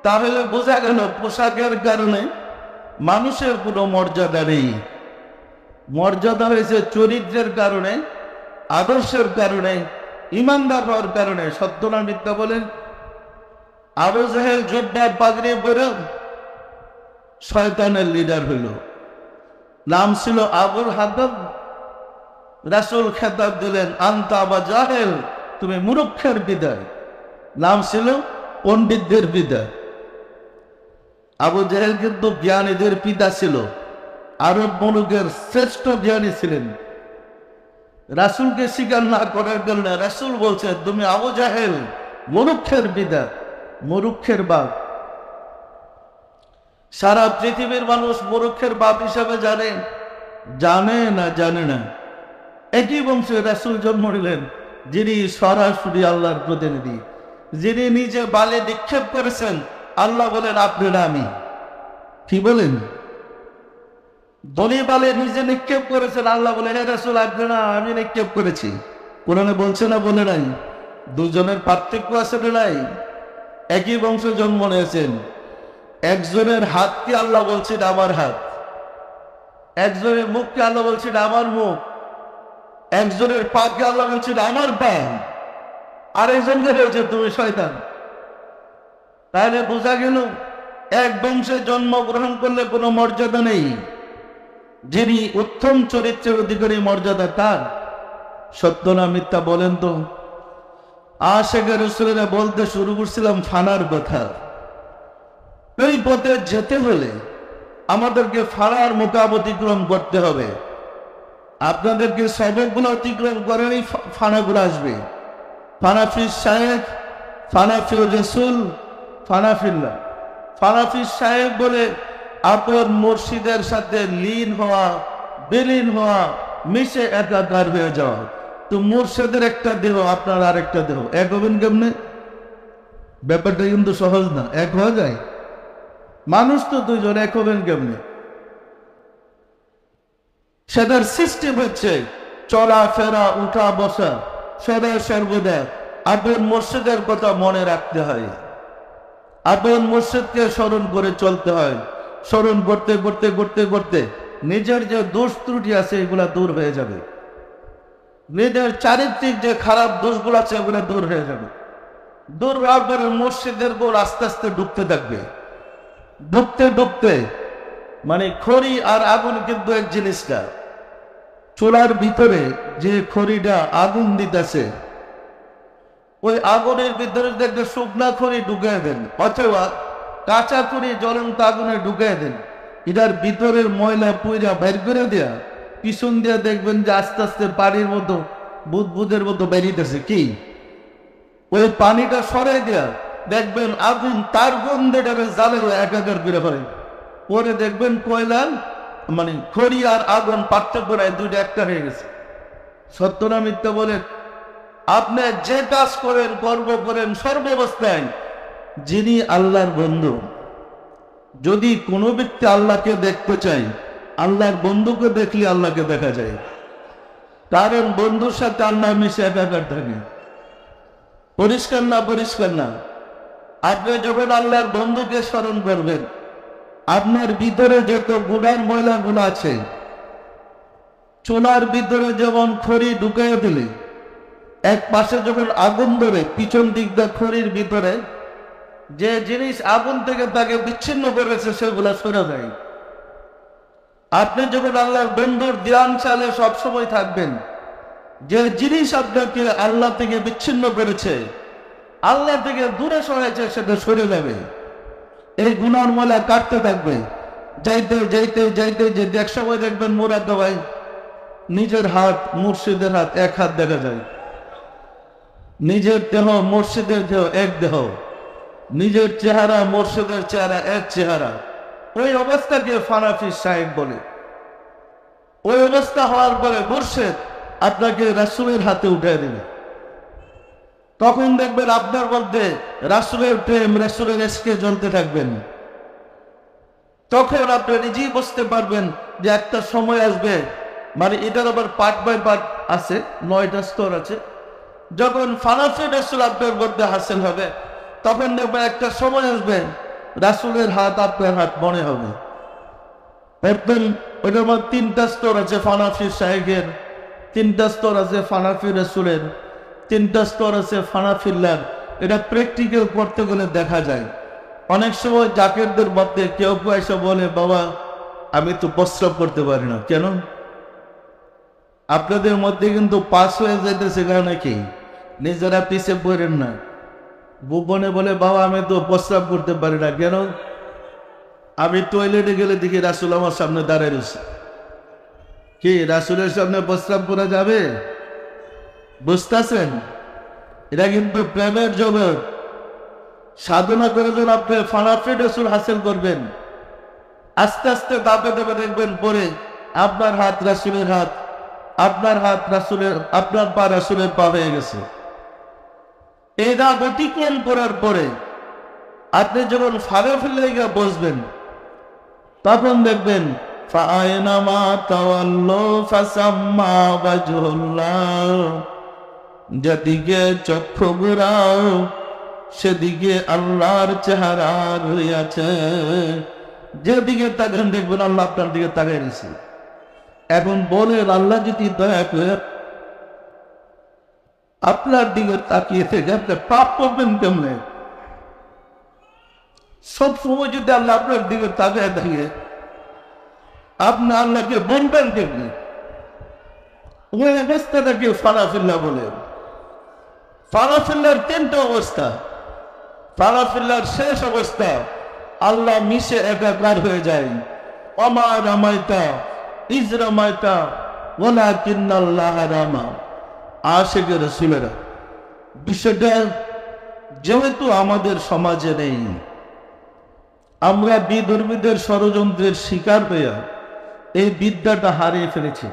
তাহলে বোঝা গেল পোশাকের কারণে মানুষের কোনো মর্যাদা নেই। মর্যাদা হয়েছে চরিত্রের কারণে, আদর্শের কারণে, ইমানদার হওয়ার কারণে। সত্য না মিথ্যা বলেন? আবু জাহেল জুব্বার পাগড়ি পরে শয়তানের লিডার হইল, নাম ছিল আবুল হাদব। রাসূল খেতাব দিলেন আনতা আবা জাহেল, তুমি মূর্খের বিদায়। নাম ছিল পণ্ডিতদের পিতা। আবু জাহেল কিন্তু জ্ঞানীদের পিতা ছিল, আরব মুলুকের শ্রেষ্ঠ জ্ঞানী ছিলেন। রাসূলকে স্বীকার না করার কারণে রাসূল বলছেন তুমি আবু জাহেল, মূর্খের পিতা, মূর্খের বাপ। সারা পৃথিবীর মানুষ মূর্খের বাপ হিসাবে জানে, জানে না? জানে না। একই বংশে রাসূল জন্ম নিলেন, যিনি সরাসরি আল্লাহর প্রতিনিধি, যিনি নিজে বালে নিক্ষেপ করেছেন। আল্লাহ বলেন আপনি না আমি। কি বলেন? ধনী বালে নিজে নিক্ষেপ করেছেন। আল্লাহ বলে, হে রাসূল আপনি না, আমি নিক্ষেপ করেছি। কোরআনে বলছে না, বলে নাই? দুজনের পার্থক্য আছে না নাই? একই বংশে জন্ম নিয়েছেন। একজনের হাতকে আল্লাহ বলছেন আমার হাত, একজনের মুখকে আল্লাহ বলছেন আমার মুখ, একজনের পাকে আল্লাহ বলছেন আমার পা, আরেকজনকে বলছে তুমি শয়তান। তাহলে বোঝা গেল এক বংশে জন্মগ্রহণ করলে কোনো মর্যাদা নেই। যিনি উত্তম চরিত্রের অধিকারী মর্যাদা তার। সত্য না মিথ্যা বলেন তো? আশিকে রাসূলেরা বলতে শুরু করছিলাম ফানার কথা। এই পথে যেতে হলে আমাদেরকে ফানার মোকাম অতিক্রম করতে হবে। আপনাদেরকে সবকগুলো অতিক্রম করেনই ফানাগুলো আসবে। ফানাফি শায়েখ, ফানাফি রাসূল, ফানাফিল্লাহ। ফানাফি শায়েখ বলে আপন মুর্শিদের সাথে লীন হওয়া, বিলীন হওয়া, মিশে একাকার হয়ে যাওয়া। তো মুর্শিদের একটা দেহ, আপনার আরেকটা দেহ, এক হবেন কেমনে? ব্যাপারটা কিন্তু সহজ না। এক হওয়া যায়? মানুষ তো দুইজন, এক হবেন কেমনে? সেটার সিস্টেম হচ্ছে চলাফেরা, উঠা বসা, সদা সর্বদা আপন মুর্শিদের কথা মনে রাখতে হয়। আপন মুর্শিদকে স্মরণ করে চলতে হয়। স্মরণ করতে করতে করতে করতে নিজের যে দোষ ত্রুটি আছে এগুলা দূর হয়ে যাবে। নিজের চারিত্রিক যে খারাপ দোষগুলো আছে এগুলো দূর হয়ে যাবে। দূর হওয়ার পরে মুর্শিদের গোল আস্তে আস্তে ডুবতে থাকবে। ডুবতে ডুবতে মানে খড়ি আর আগুন কিন্তু এক জিনিসটা। চুলার ভিতরে যে খড়িটা আগুন দিতেছে, ওই আগুনের ভিতরে দেখবে শুকনা খড়ি ঢুকাই দেন, অথবা কাঁচা খড়ি জ্বলন্ত আগুনে ঢুকাই দেন। এটার ভিতরের ময়লা পুইরা বের করে দেয়া, পিছন দিয়ে দেখবেন যে আস্তে আস্তে পানির মতো বুদবুদের মতো বেরিয়েছে। কি ওই পানিটা সরাই দেয়া দেখবেন আগুন তার গন্ধেটাকে জালের একাকার করে ফেলে। পরে দেখবেন কয়লা মানে খড়ি আর আগুন পার্থক্য নাই, দুইটা একটা হয়ে গেছে। সত্য না মিথ্যা বলেন? আপনি যে কাজ করেন, কর্ম করেন, সর্বাবস্থায় যিনি আল্লাহর বন্ধু, যদি কোনো ব্যক্তি আল্লাহকে দেখতে চায়, আল্লাহর বন্ধুকে দেখলে আল্লাহকে দেখা যায়। কারণ বন্ধুর সাথে আল্লাহ মিশে একাকার থাকে। পরিষ্কার না? পরিষ্কার না? আপনি যখন আল্লাহর বন্ধুকে স্মরণ করবেন, আপনার ভিতরে যত গুনার ময়লাগুলো আছে, চুলার ভিতরে যেমন খড়ি ঢুকাইয়া দিলে এক পাশে যখন আগুন ধরে, পিছন দিক দিয়ে খড়ির ভিতরে যে জিনিস আগুন থেকে তাকে বিচ্ছিন্ন করেছে সেগুলা সরে যায়। আপনি যখন আল্লাহর বন্ধুর ধ্যান চালে সবসময় থাকবেন, যে জিনিস আপনাকে আল্লাহ থেকে বিচ্ছিন্ন করেছে, আল্লাহ থেকে দূরে সরেছে, সেটা সরে যাবে। এই গুনার ময়লা কাটতে থাকবে। যাইতে যাইতে যাইতে যেতে এক সময় দেখবেন মোরাদ ভাই নিজের হাত মুর্শিদের হাত এক হাত দেখা যায়। নিজের দেহ মুর্শিদের দেহ এক দেহ, নিজের চেহারা মুর্শিদের চেহারা এক চেহারা। ওই অবস্থাকে ফানাফি সাহেব বলে। ওই অবস্থা হওয়ার পরে মুর্শিদ আপনাকে রাসূলের হাতে উঠে দিবে। তখন দেখবেন আপনার মধ্যে রাসূলের প্রেম, রাসূলের ইশকে জ্বলতে থাকবেন। তখন আপনি নিজেই বুঝতে পারবেন যে একটা সময় আসবে, মানে এটার আবার পার্ট বাই পার্ট আছে, 9টা স্তর আছে। যখন ফানাফি রাসূল আপনার মধ্যে হাসিল হবে, তখন দেখবেন একটা সময় আসবে রাসূলের হাত আপনার হাত মনে হবে। দেখবেন ওইটার মধ্যে 3টা স্তর আছে ফানাফি শায়েখের, 3টা স্তর আছে ফানাফি রাসূলের, 3টা স্তর আছে ফানাফিল্লার। এটা প্র্যাকটিক্যাল করতে গেলে দেখা যায়। অনেক সময় জাকিরদের মধ্যে কেউ কেউ এসে বলে, বাবা আমি তো প্রস্রাব করতে পারি না। কেন? আপনাদের মধ্যে কিন্তু পাস হয়ে যাইতেছে নাকি? নিজেরা পিছিয়ে পড়েন না। ভুবনে বলে, বাবা আমি তো প্রস্রাব করতে পারি না। কেন? আমি টয়লেটে গেলে দেখি রাসূল আমার সামনে দাঁড়ায় রয়েছে। কি রাসূলের সামনে প্রস্রাব করা যাবে? বুঝতেছেন? এটা কিন্তু প্রেমের জগৎ। সাধনা করে যখন আপনি ফানাফি রাসূল হাসিল করবেন, আস্তে আস্তে ধাপে ধাপে দেখবেন পরে আপনার হাত রাসূলের হাত, আপনার হাত রাসূলের, আপনার পা রাসূলের পা হয়ে গেছে। এই ধাপ অতিক্রম করার পরে আপনি যখন ফানাফির জায়গায় বসবেন, তখন দেখবেন ফাআইনামা তাওয়াল্লু ফাসাম্মা ওয়াজহুল্লাহ, যেদিকে চক্ষু ঘুরাও সেদিকে আল্লাহর চেহারা রয়েছে। যেদিকে তাকান দেখবেন আল্লাহ আপনার দিকে তাকিয়ে রয়েছে। এখন বলেন, আল্লাহ যদি দয়া করে আপনার দিকে তাকিয়ে থেকে আপনি পাপ করবেন কেমনে? সব সময় যদি আল্লাহ আপনার দিকে তাকিয়ে থাকে, আপনি আল্লাহকে বলবেন কেমনে? ওই অবস্থাটাকে ফারাফিল্লা বলে। ফারাফিল্লার তিনটা অবস্থা। ফারাফিল্লার শেষ অবস্থা, আল্লাহ মিশে একাকার হয়ে যায়। ওমা রামাইতা ইজ রামাইতা ওয়ালাকিন্নাল্লাহ রামা। আশিকে রাসূলেরা, বিষয়টা যেহেতু আমাদের সমাজে নেই, আমরা বিধর্মীদের ষড়যন্ত্রের শিকার হয়ে এই বিদ্যাটা হারিয়ে ফেলেছি।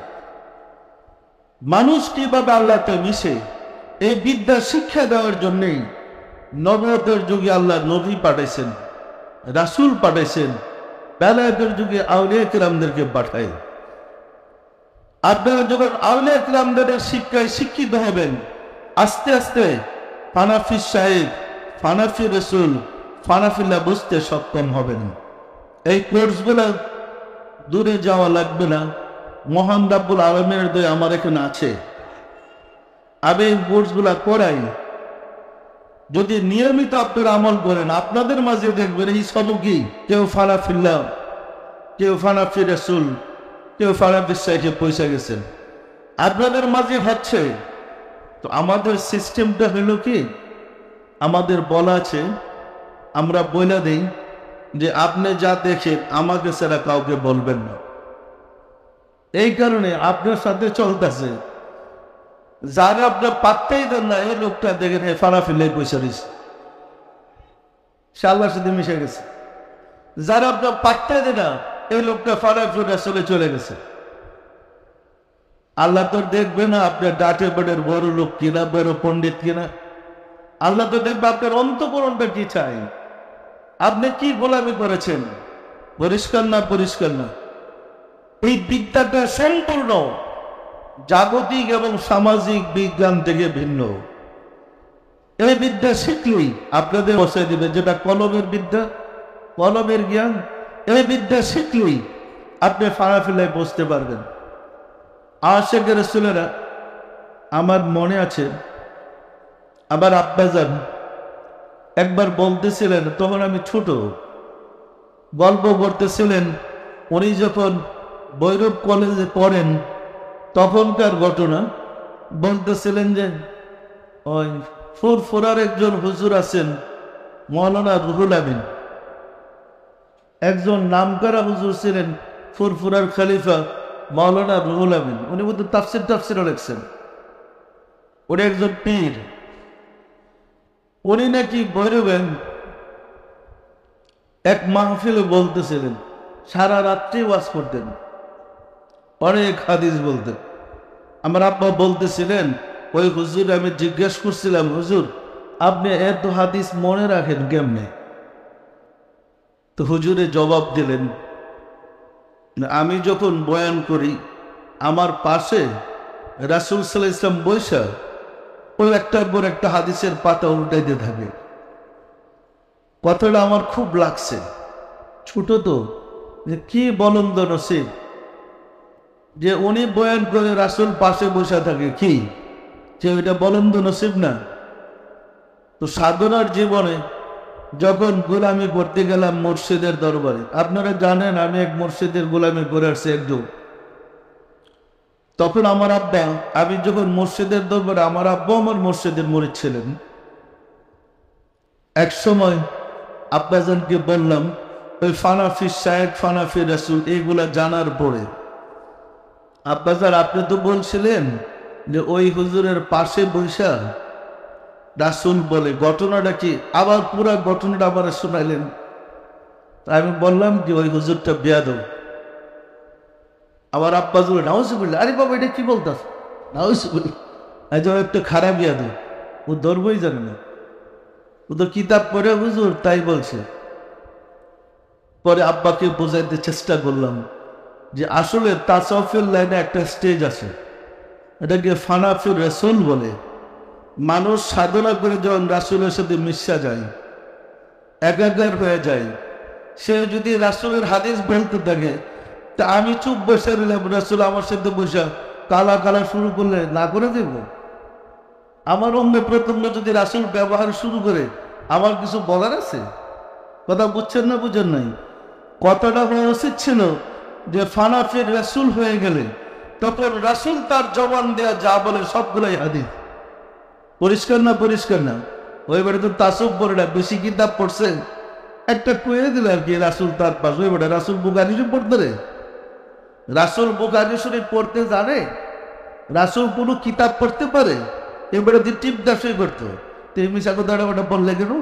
মানুষ কিভাবে আল্লাহতে মিশে এই বিদ্যা শিক্ষা দেওয়ার জন্যই নবুয়তের যুগে আল্লাহ নবী পাঠাইছেন, রাসূল পাঠাইছেন, বেলায়েতের যুগে আউলিয়া কিরামদেরকে পাঠায়। আপনারা যখন আউলিয়া কিরামদের শিক্ষায় শিক্ষিত হবেন, আস্তে আস্তে ফানাফি সাহেব, ফানাফি রসুল, ফানাফিল্লা বুঝতে সক্ষম হবেন। এই কোর্সগুলো দূরে যাওয়া লাগবে না, মহান রাব্বুল আলামিনের দয়া আমার এখানে আছে। আমি এই কোর্সগুলা করাই। যদি নিয়মিত আপনারা আমল করেন, আপনাদের মাঝে দেখবেন এই সবকি, কেউ ফানাফিল্লা, কেউ ফানাফি রসুল, কেউ ফানাফি সাহেবে পৌঁছে গেছেন, আপনাদের মাঝে হচ্ছে। তো আমাদের সিস্টেমটা হলো কি, আমাদের বলা আছে, আমরা বলে দেই যে আপনি যা দেখেন আমাকে ছাড়া কাউকে বলবেন না। এই কারণে আপনার সাথে চলতেছে, যারা আপনার পাত্তাই দেন না, এই লোকটা দেখেন ফানাফিল্লাই পয়সা দিচ্ছে, সে আল্লাহর সাথে মিশে গেছে। যারা আপনার পাত্তাই দেন না, এই লোকটা ফানাফিল্লা চলে গেছে। আল্লাহ তো দেখবে না আপনার ডাটে বেডের বড় লোক কিনা, বড় পণ্ডিত কিনা। আল্লাহ তো দেখবে আপনার অন্তঃকরণটা কি চাই, আপনি কি গোলামি করেছেন, পরিষ্কার না পরিষ্কার না। এই বিদ্যাটা সম্পূর্ণ জাগতিক এবং সামাজিক বিজ্ঞান থেকে ভিন্ন। এই বিদ্যা শিখলেই আপনাদের বসাই দিবে, যেটা কলমের বিদ্যা, কলমের জ্ঞান। এই বিদ্যা শিখলেই আপনি ফানাফিল্লায় বসতে পারবেন। আশিকে রাসূলেরা, আমার মনে আছে আমার আব্বাজান একবার বলতেছিলেন, তখন আমি ছোট, গল্প করতেছিলেন উনি যখন ভৈরব কলেজে পড়েন তখনকার ঘটনা বলতেছিলেন যে ওই ফুরফুরার একজন হুজুর আছেন মৌলানা রুহুল আমিন, একজন নামকরা হুজুর ছিলেন ফুরফুরার খলিফা মৌলানা রুহুল আমিন। উনি কিন্তু তাফসিরও লিখছেন, উনি একজন পীর। উনি নাকি ভৈরবেন এক মাহফিলে বলতেছিলেন, সারা রাত্রি ওয়াজ করতেন, অনেক হাদিস বলতেন। আমার আব্বা বলতেছিলেন, ওই হুজুর আমি জিজ্ঞেস করছিলাম, হুজুর আপনি এত হাদিস মনে রাখেন কেমনে? তো হুজুরে জবাব দিলেন, আমি যখন বয়ান করি আমার পাশে রাসূল সাল্লাল্লাহু আলাইহি ওয়াসাল্লাম বৈশা ওই একটার পর একটা হাদিসের পাতা উল্টাইতে থাকে। কথাটা আমার খুব লাগছে, ছোট তো, যে কি বলন্দ নসিব যে উনি বয়ান করে রাসূল পাশে বসে থাকে, কি যে ওইটা বলন্দ নসিব না? তো সাধনার জীবনে যখন গোলামি করতে গেলাম মুর্শিদের দরবারে, আপনারা জানেন আমি এক মুর্শিদের গোলামি করে আসছি একজন। তখন আমার আব্বা, আমি যখন মুর্শিদের দরবারে, আমার আব্বা আমার মুর্শিদের মুরিদ ছিলেন। এক সময় আব্বাজানকে বললাম, ওই ফানাফি শায়েখ, ফানাফি রাসূল এইগুলা জানার পরে, আব্বাজান আপনি তো বলছিলেন যে ওই হুজুরের পাশে বৈশা রাসূল বলে, ঘটনাটা কি? আবার পুরা ঘটনাটা আবার শোনাইলেন। আমি বললাম যে ওই হুজুরটা বেয়াদব। আবার আব্বাজুল নাউজুবিল্লাহ, আরে বাবা এটা কি বলতাস, নাউজুবিল্লাহ, একটা খারাপ বেয়াদব, ও ধর্মই জানে না, ও তো কিতাব পড়ে হুজুর তাই বলছে। পরে আব্বাকে বোঝাইতে চেষ্টা করলাম, যে আসলে তাসাউফের লাইনে একটা স্টেজ আছে, এটাকে ফানাফির রাসূল বলে। মানুষ সাধনা করে যখন রাসূলের সাথে মিশা যায়, একাকার হয়ে যায়, সে যদি রাসূলের হাদিস বলতে থাকে, তা আমি চুপ বসে রইলাম, রাসূল আমার সাথে বসে কালা কালা শুরু করলে না করে দেব? আমার অঙ্গে প্রত্যঙ্গ যদি রাসূল ব্যবহার শুরু করে, আমার কিছু বলার আছে? কথা বুঝছেন না বুঝেন নাই? কথাটা হওয়া উচিত ছিল যে ফানাফির রাসূল হয়ে গেলে তখন রাসূল তার জবান দেয়া যা বলে সবগুলাই হাদিস। পরিষ্কার না? পরিষ্কার না? ওই বেড়ে তো তাসুব পড়ে না, বেশি কিতাব পড়ছে, একটা কয়ে দিল আর কি, রাসূল তার পাশ। ওই বেড়ে রাসূল বুখারী শরীফ পড়তে রে? রাসূল বুখারী শরীফ পড়তে জানে? রাসূল কোনো কিতাব পড়তে পারে? এবারে দিয়ে টিপ দাসই করতো। তুমি সাথে দাঁড়া ওটা বললে কেন?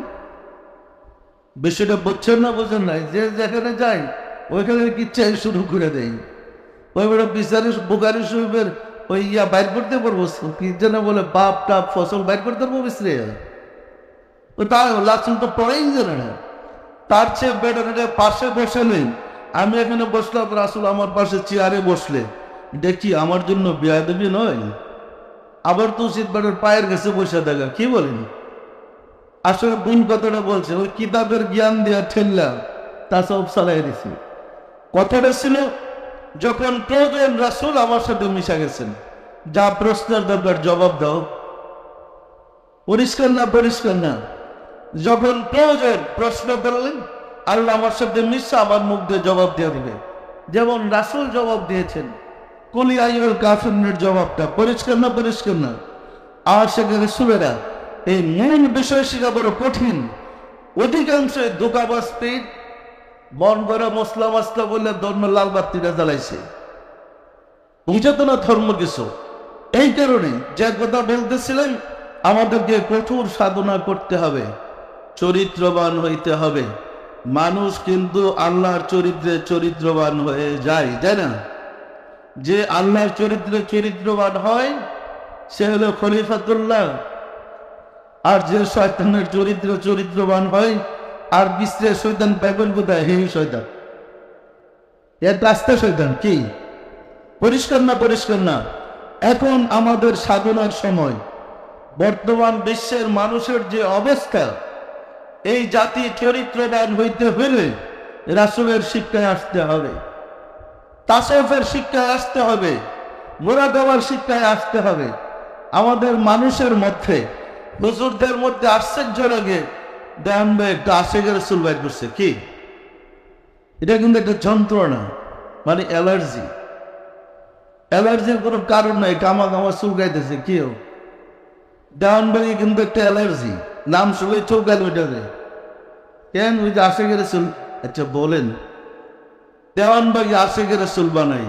বিষয়টা বুঝছেন না বুঝেন নাই? যে যেখানে যায় ওইখানে কিচ্ছাই শুরু করে দেয়। ওই বেড়ে বিচারি বুখারী শরীফের ওই বাইর করতে পারবো, কি যেন বলে বাপ টাপ ফসল বাইর করতে পারবো মিস্ত্রি। ওই তা রাসূল তো পড়েই জানে না। তার চেয়ে বেটারে পাশে বসে নেই, আমি এখানে বসলাম, রাসূল আমার পাশে চেয়ারে বসলে দেখি আমার জন্য বেয়াদবি নয়? আবার তো উচিত বেটার পায়ের কাছে বসে দেখা, কি বলেন? আসলে ভুল কথাটা বলছে, ওই কিতাবের জ্ঞান দেওয়া ঠেললা তা সব চালাই দিছি। কথাটা ছিল যখন প্রয়োজন রাসূল আমার সাথে মিশা গেছেন, যা প্রশ্নের দরকার জবাব দাও। পরিষ্কার না? পরিষ্কার না? যখন প্রয়োজন প্রশ্ন করলেন, আল্লাহ আমার সাথে মিশা আমার মুখ দিয়ে জবাব দিয়ে দিবে, যেমন রাসূল জবাব দিয়েছেন কুল ইয়া আইয়ুহাল কাফিরুনের জবাবটা। পরিষ্কার না? পরিষ্কার না? আর সেখানে রাসূলেরা এই মূল বিষয় শিখা বড় কঠিন। অধিকাংশ দোকাবাজ পেট মন গড়া মশলা মশলা বললে ধর্ম লাল বাতিটা জ্বালাইছে, বুঝাতো না ধর্ম কিছু। এই কারণে যে কথা বলতেছিলেন, আমাদেরকে কঠোর সাধনা করতে হবে, চরিত্রবান হইতে হবে। মানুষ কিন্তু আল্লাহর চরিত্রে চরিত্রবান হয়ে যায়, তাই না? যে আল্লাহর চরিত্রে চরিত্রবান হয় সে হলো খলিফাতুল্লাহ। আর যে শয়তানের চরিত্র চরিত্রবান হয় আর বিশ্রে শয়তান পাইবেন কোথায়? হে শয়তান, এর রাস্তা শয়তান। কি? পরিষ্কার না? পরিষ্কার না? এখন আমাদের সাধনার সময়, বর্তমান বিশ্বের মানুষের যে অবস্থা, এই জাতি চরিত্রবান হইতে হলে রাসূলের শিক্ষায় আসতে হবে, তাসাউফের শিক্ষায় আসতে হবে, মুরাকাবার শিক্ষায় আসতে হবে। আমাদের মানুষের মধ্যে, হুজুরদের মধ্যে আশ্চর্য লাগে, দেন ভাই একটা আশেকের রাসূল বাইর করছে। কি? এটা কিন্তু একটা যন্ত্রণা, মানে অ্যালার্জি। অ্যালার্জির কোনো কারণ নাই, কামা কামা চুলকাইতেছে কেউ, দেওয়ান ভাই কিন্তু একটা অ্যালার্জি। নাম শুনলে চৌকাল ওইটাতে কেন? ওই যে আশেকের রাসূল। আচ্ছা বলেন, দেওয়ানবাগি আশেকের রাসূল বানাই,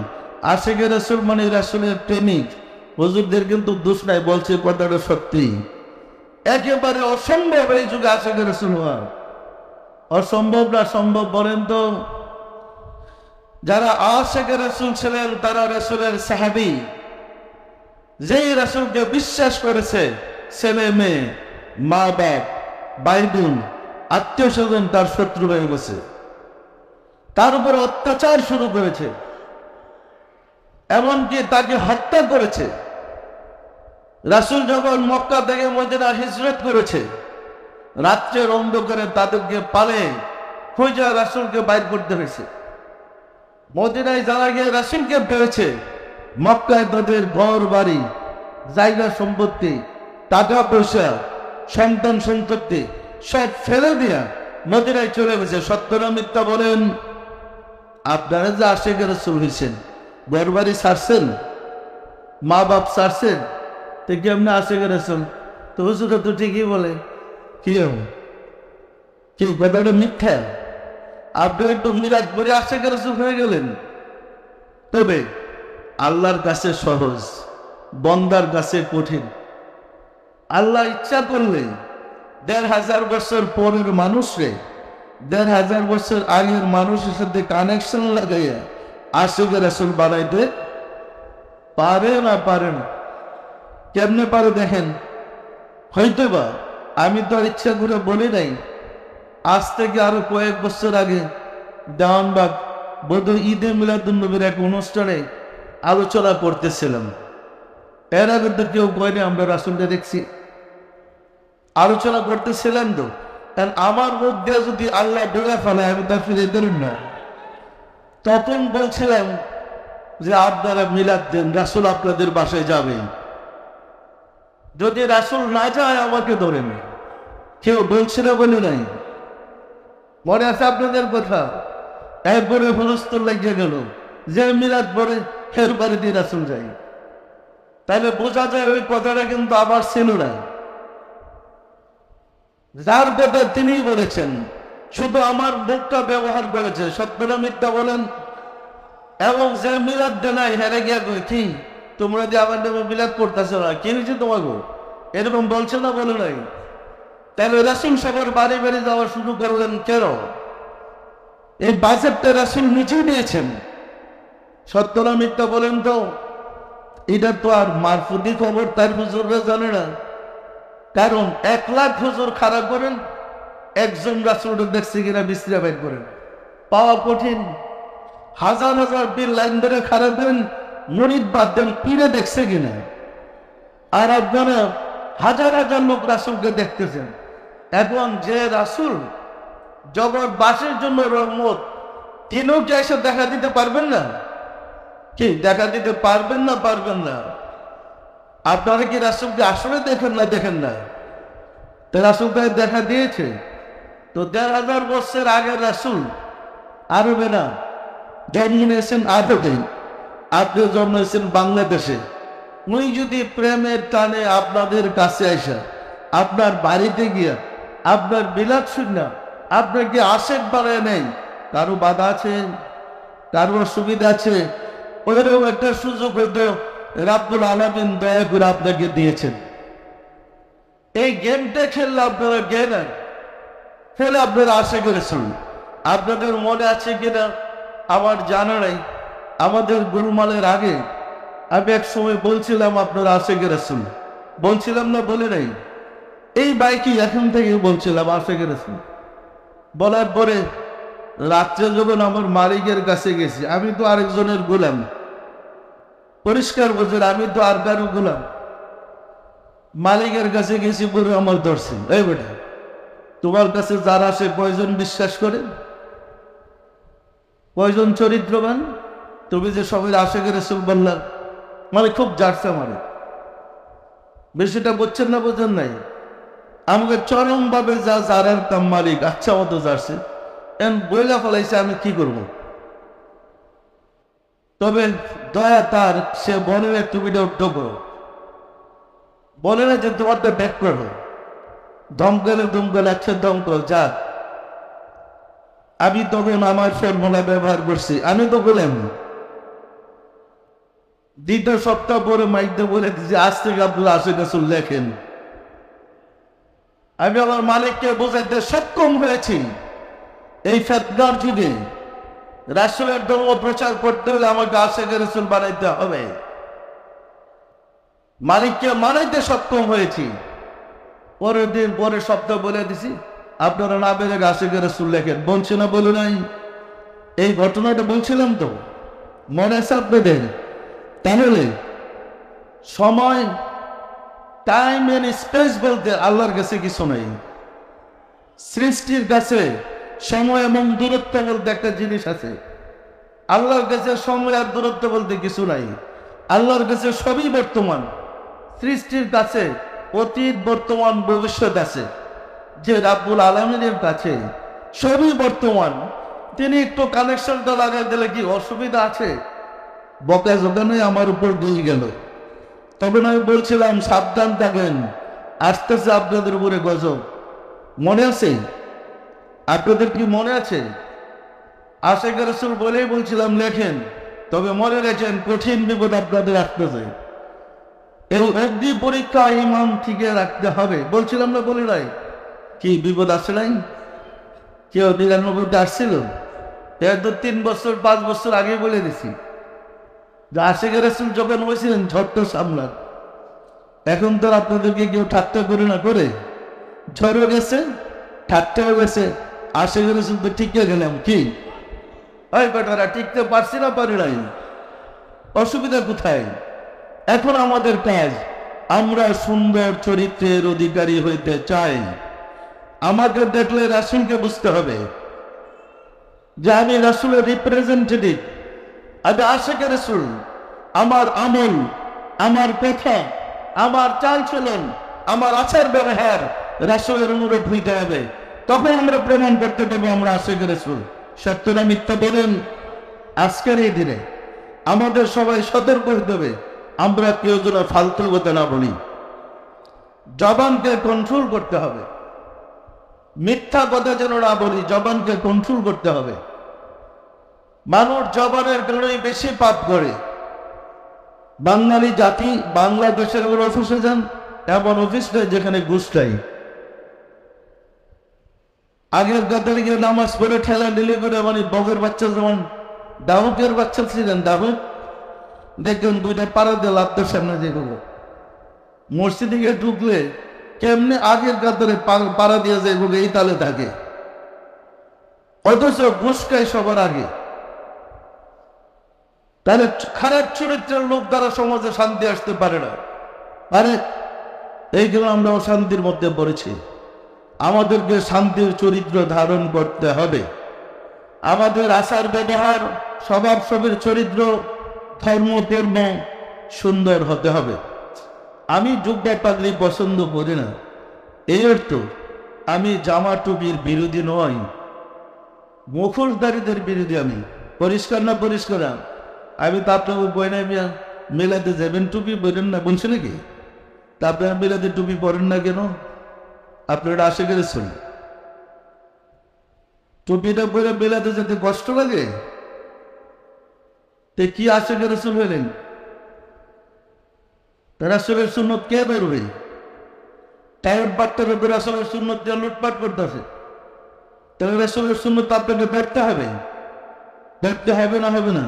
আশেকের রাসূল মানে রাসূলের প্রেমিক। হুজুরদের কিন্তু দোষ নাই, বলছে কথাটা সত্যি। একেবারে অসম্ভব এই যুগে আশেকের রাসূল হওয়া, অসম্ভব না সম্ভব? বলেন তো। যারা আশেকের রাসূল ছিলেন তারা রাসূলের সাহাবী, যেই রাসূলকে বিশ্বাস করেছে, ছেলে মেয়ে মা বাপ ভাই বোন আত্মীয় স্বজন তার শত্রু হয়ে গেছে, তার উপর অত্যাচার শুরু করেছে, এমনকি তাকে হত্যা করেছে। রাসূল যখন মক্কা থেকে মদিনা হিজরত করেছে, রাত্রের অন্ধকারে তাদেরকে পালে খুঁজে রাসূলকে বাইর করতে হয়েছে। মদিনায় যারা গিয়ে রাসূলকে পেয়েছে, মক্কায় তাদের ঘর বাড়ি জায়গা সম্পত্তি টাকা পয়সা সন্তান সন্ততি সব ফেলে দিয়া মদিনায় চলে গেছে। সত্য না মিথ্যা বলেন? আপনারা যে আশিকের রাসূল হয়েছেন, ঘর বাড়ি ছাড়ছেন, মা বাপ ছাড়ছেন, তো কেমনে আশিকের রাসূল? তো হুজুর তো ঠিকই বলে। কি কি কথাটা মিথ্যা? আপনি একটু মিরাজ করে আশিকের রাসূল হয়ে গেলেন। তবে আল্লাহর কাছে সহজ, বন্দার কাছে কঠিন। আল্লাহ ইচ্ছা করলে ১৫০০ বছর পরের মানুষরে ১৫০০ বছর আগের মানুষের সাথে কানেকশন লাগাইয়া আশিকের রাসূল বানাইতে পারে না? পারে না? কেমনে পারে দেখেন। হয়তো বা আমি তো আর ইচ্ছা করে বলি নাই, আজ থেকে আরো কয়েক বছর আগে দেওয়ানবাগ বোধ ঈদে মিলাদুন্নবীর এক অনুষ্ঠানে আলোচনা করতেছিলাম। এর আগে তো কেউ কয়নি আমরা রাসূলকে দেখছি। আলোচনা করতেছিলেন তো, কারণ আমার মধ্যে যদি আল্লাহ ঢুকে ফেলে আমি তার ফিরে ধরুন না। তখন বলছিলাম যে আপনারা মিলাদ দেন, রাসূল আপনাদের বাসায় যাবেন, যদি রাসূল না যায় আমাকে ধরেন। কেউ বলছে না বলে নাই, মনে আছে আপনাদের কথা? এরপরে হুলস্থুল লাগিয়ে গেল যে মিলাদ পরে এর বাড়িতে রাসূল যাই। তাহলে বোঝা যায় ওই কথাটা কিন্তু আবার ছিল না। যার কথা তিনিই বলেছেন, শুধু আমার মুখটা ব্যবহার করেছে, সত্যটা মিথ্যা বলেন। এবং যে মিলাদ দেনাই হেরে গিয়া কি তোমরা যে আমার নামে মিলাদ করতেছো না, কি হয়েছে তোমাকে, এরকম বলছে না বলে নাই? তাহলে রাসূল সাহেবের বাড়ি বাড়ি যাওয়া শুরু করলেন কেন? এই বাজেটটা রাসূল নিজেই নিয়েছেন। সত্য না মিথ্যা বলেন তো? এটা তো আর মারফুদি খবর তার হুজুররা জানে না। কারণ 1 লাখ হুজুর খারাপ করেন, একজন রাসূল দেখছে কিনা বিশ্রা বাইর করেন, পাওয়া কঠিন। হাজার হাজার বিল লাইন ধরে খারাপ করেন, মুরিদ বাদ দেন, পীরে দেখছে কিনা। আর আপনারা হাজার হাজার লোক রাসূলকে দেখতেছেন। এবং যে রাসূল জগৎবাসীর জন্য রহমত, তিনিও কি এসে দেখা দিতে পারবেন না? কি দেখা দিতে পারবেন না? পারবেন না। আপনারা কি রাসূলকে আসলে দেখেন না? দেখেন না। তো রাসূলকে দেখা দিয়েছে তো ১,৫০০ বছর আগের রাসূল আরবে না, জন্ম নিয়েছেন আরবে, আপনি জন্ম নিয়েছেন বাংলাদেশে। উনি যদি প্রেমের টানে আপনাদের কাছে আসা, আপনার বাড়িতে গিয়া আপনার বিলাত শুন, আপনাকে আশেক বানায় নেই, কারো বাধা আছে, কারো অসুবিধা আছে, ওদেরও একটা সুযোগ হয়তো রাব্বুল আলামিন দয়া করে আপনাকে দিয়েছেন। এই গেমটা খেললে আপনারা গেলেন, খেলে আপনারা আশা করেছেন। আপনাদের মনে আছে কিনা আমার জানা নাই, আমাদের গোলমালের আগে আমি এক সময় বলছিলাম আপনারা আশা করেছেন, বলছিলাম না বলে নাই? এই বাইকই এখন থেকে বলছিলাম আশা করেছেন। বলার পরে রাত্রে যখন আমার মালিকের কাছে গেছি, আমি তো আরেকজনের গোলাম, পরিষ্কার বলছেন, আমি তো আর কারো গোলাম। মালিকের কাছে গেছি, পরে আমার ধরছেন, এই বেটা তোমার কাছে যারা আসে কয়জন বিশ্বাস করে, কয়জন চরিত্রবান? তুমি যে সবাই আশেকের রাসূল বললাম, মানে খুব জারছে মানে বেশিটা বুঝছেন না, বোঝেন নাই? আমাকে চরম ভাবে যা যারার কাম মালিক আচ্ছা মতো যাচ্ছে এন বইলা ফলাইছে, আমি কি করব? তবে দয়া তার, সে বলে না তুমি উঠো করো, বলে না যে তোমার তো ব্যাক করো, দমকালে দমকালে একসাথে দম করো যা। আমি তবে আমার ফর্মুলা ব্যবহার করছি, আমি তো বললাম 2 সপ্তাহ পরে মাইকতে বলে দিচ্ছি আজ থেকে আব্দুল আশিক রাসূল লেখেন। আমি আমার মালিককে বোঝাইতে সক্ষম হয়েছি, এই ফেতনার যুগে রাসূলের ধর্ম প্রচার করতে হলে আমাকে আশিক রাসূল বানাইতে হবে। মালিককে মানাইতে সক্ষম হয়েছি। পরের দিন পরের সপ্তাহ বলে দিছি আপনারা না বেড়ে আশিক রাসূল লেখেন, বলছে না বলে নাই? এই ঘটনাটা বলছিলাম তো, মনে আছে আপনাদের? তাহলে সময়, টাইম এন্ড স্পেস বলতে আল্লাহর কাছে কিছু নেই। সৃষ্টির কাছে সময় এবং দূরত্ব বলতে একটা জিনিস আছে, আল্লাহর কাছে সময় আর দূরত্ব বলতে কিছু নাই। আল্লাহর কাছে সবই বর্তমান, সৃষ্টির কাছে অতীত বর্তমান ভবিষ্যৎ আছে। যে রাব্বুল আলামিনের কাছে সবই বর্তমান, তিনি একটু কানেকশনটা লাগাই দিলে কি অসুবিধা আছে? বকা জোগানে আমার উপর দিয়ে গেল। তবে আমি বলছিলাম সাবধান থাকেন, আসতেছে আপনাদের উপরে গজব। মনে আছে? আপনাদের কি মনে আছে? আশিক রাসূল বলেই বলছিলাম লেখেন, তবে মনে রেখেন কঠিন বিপদ আপনাদের আসতেছে। এই অগ্নি পরীক্ষা ইমান থেকে রাখতে হবে, বলছিলাম না বলি নাই? কি বিপদ আসে নাই? কেউ 99টা আসছিল, এর তো 3 বছর 5 বছর আগে বলে দিছি যে আশিক রাসূল যখন হয়েছিলেন ঝড়টা সামলান। এখন তো আপনাদেরকে কেউ ঠাট্টা করে না করে, ঝড়ও গেছে, ঠাট্টাও গেছে, আশিক রাসূল তো ঠিক গেলাম কি ওই বেটারা টিকতে পারছি না পারি নাই, অসুবিধা কোথায়? এখন আমাদের কাজ, আমরা সুন্দর চরিত্রের অধিকারী হইতে চাই। আমাকে দেখলে রাসূলকে বুঝতে হবে যে আমি রাসূলের রিপ্রেজেন্টেটিভ, আমি আশিকে রাসূল। আমার আমল, আমার কথা, আমার চালচলন, আমার আচার ব্যবহার রাসূলের অনুরূপ হইতে হবে। তখন আমরা প্রমাণ করতে পারবো আমরা আশিকে রাসূল। সত্য না মিথ্যা বলেন? আজকের এই দিনে আমাদের সবাই সতর্ক হতে হবে, আমরা কেউ যেন ফালতু কথা না বলি। জবানকে কন্ট্রোল করতে হবে, মিথ্যা কথা যেন না বলি, জবানকে কন্ট্রোল করতে হবে। মানুষ জবানের কারণেই বেশি পাপ করে। বাঙালি জাতি বাংলাদেশের অফিসে যান, এমন অফিস নেই যেখানে ঘুষ নাই। আগের গাদারে গিয়ে নামাজ পড়ে ঠেলা নিলে করে, মানে বগের বাচ্চা যেমন দাহুকের বাচ্চা ছিলেন, দাহুক দেখুন দুইটা পাড়া দিয়ে লাভদের সামনে যেগুলো মসজিদে গিয়ে ঢুকলে কেমনে আগের গাদারে পাড়া দিয়ে যেগুলো এই তালে থাকে, অথচ ঘুষ খায় সবার আগে। তাহলে খারাপ চরিত্রের লোক দ্বারা সমাজে শান্তি আসতে পারে না। আরে এইগুলো আমরা অশান্তির মধ্যে পড়েছি। আমাদেরকে শান্তির চরিত্র ধারণ করতে হবে। আমাদের আচার ব্যবহার, স্বভাব সবের চরিত্র, ধর্ম কর্ম সুন্দর হতে হবে। আমি জুব্বা পাগড়ি পছন্দ করি না, এই অর্থ আমি জামা টুপির বিরোধী নয়, মুখোশধারীদের বিরোধী। আমি পরিষ্কার না পরিষ্কার? আমি তো আপনাকে বই নাই মেলাতে যাবেন, টুপি পরেন না বলছে নাকি? তা আপনারা মেলাতে টুপি পরেন না কেন? আপনারা আসে গেছেন টুপিটা পরে মেলাতে যেতে কষ্ট লাগে, তে কি আসে গেছেন হলেন? রাসূলের সুন্নত কে বেরোবে? টায়ার বাট্টার উপরে রাসূলের সুন্নত দিয়ে লুটপাট করতেছে। তাহলে রাসূলের সুন্নত আপনাকে দেখতে হবে, দেখতে হবে না হবে না?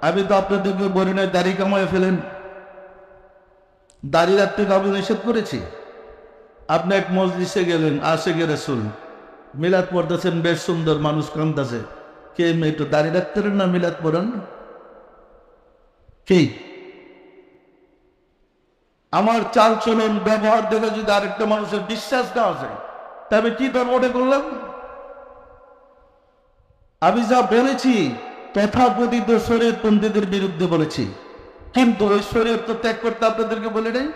আমি তো আপনাদেরকে বলি নাই দাড়ি কামায় ফেলেন, দাড়ি রাখতে কাউকে নিষেধ করেছি? আপনি এক মজলিসে গেলেন, আশিকে রাসূল মিলাদ পড়তেছেন, বেশ সুন্দর, মানুষ কান্দাছে, কে একটু দাড়ি রাখতে না মিলাদ পড়েন? কি আমার চাল চলন ব্যবহার দেখে যদি আরেকটা মানুষের বিশ্বাস না আসে, তবে কি ধর্মটা করলাম? আমি যা বলেছি তথাকথিত শরীয়তপন্থীদের বিরুদ্ধে বলেছি, কিন্তু ওই শরীয়ত তো ত্যাগ করতে আপনাদেরকে বলে নাই।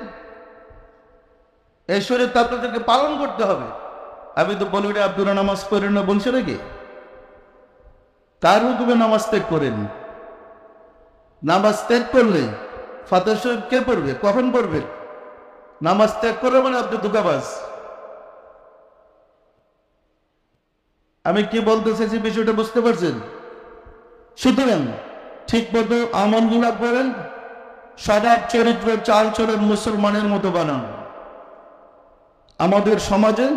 এই শরীয়ত আপনাদেরকে পালন করতে হবে। আমি তো বলি আপনারা নামাজ পড়েন না বলছে নাকি? তার হুকুমে নামাজ ত্যাগ করেন। নামাজ ত্যাগ করলে ফাতিহা শরীফ কে পড়বে, কখন পড়বে? নামাজ ত্যাগ করে মানে আপনি ধোঁকাবাজ। আমি কি বলতে চাইছি বিষয়টা বুঝতে পারছেন? সুতরাং ঠিক মতো আমলগুলা করেন, স্বভাব চরিত্র চাল চলন মুসলমানের মতো বানান। আমাদের সমাজে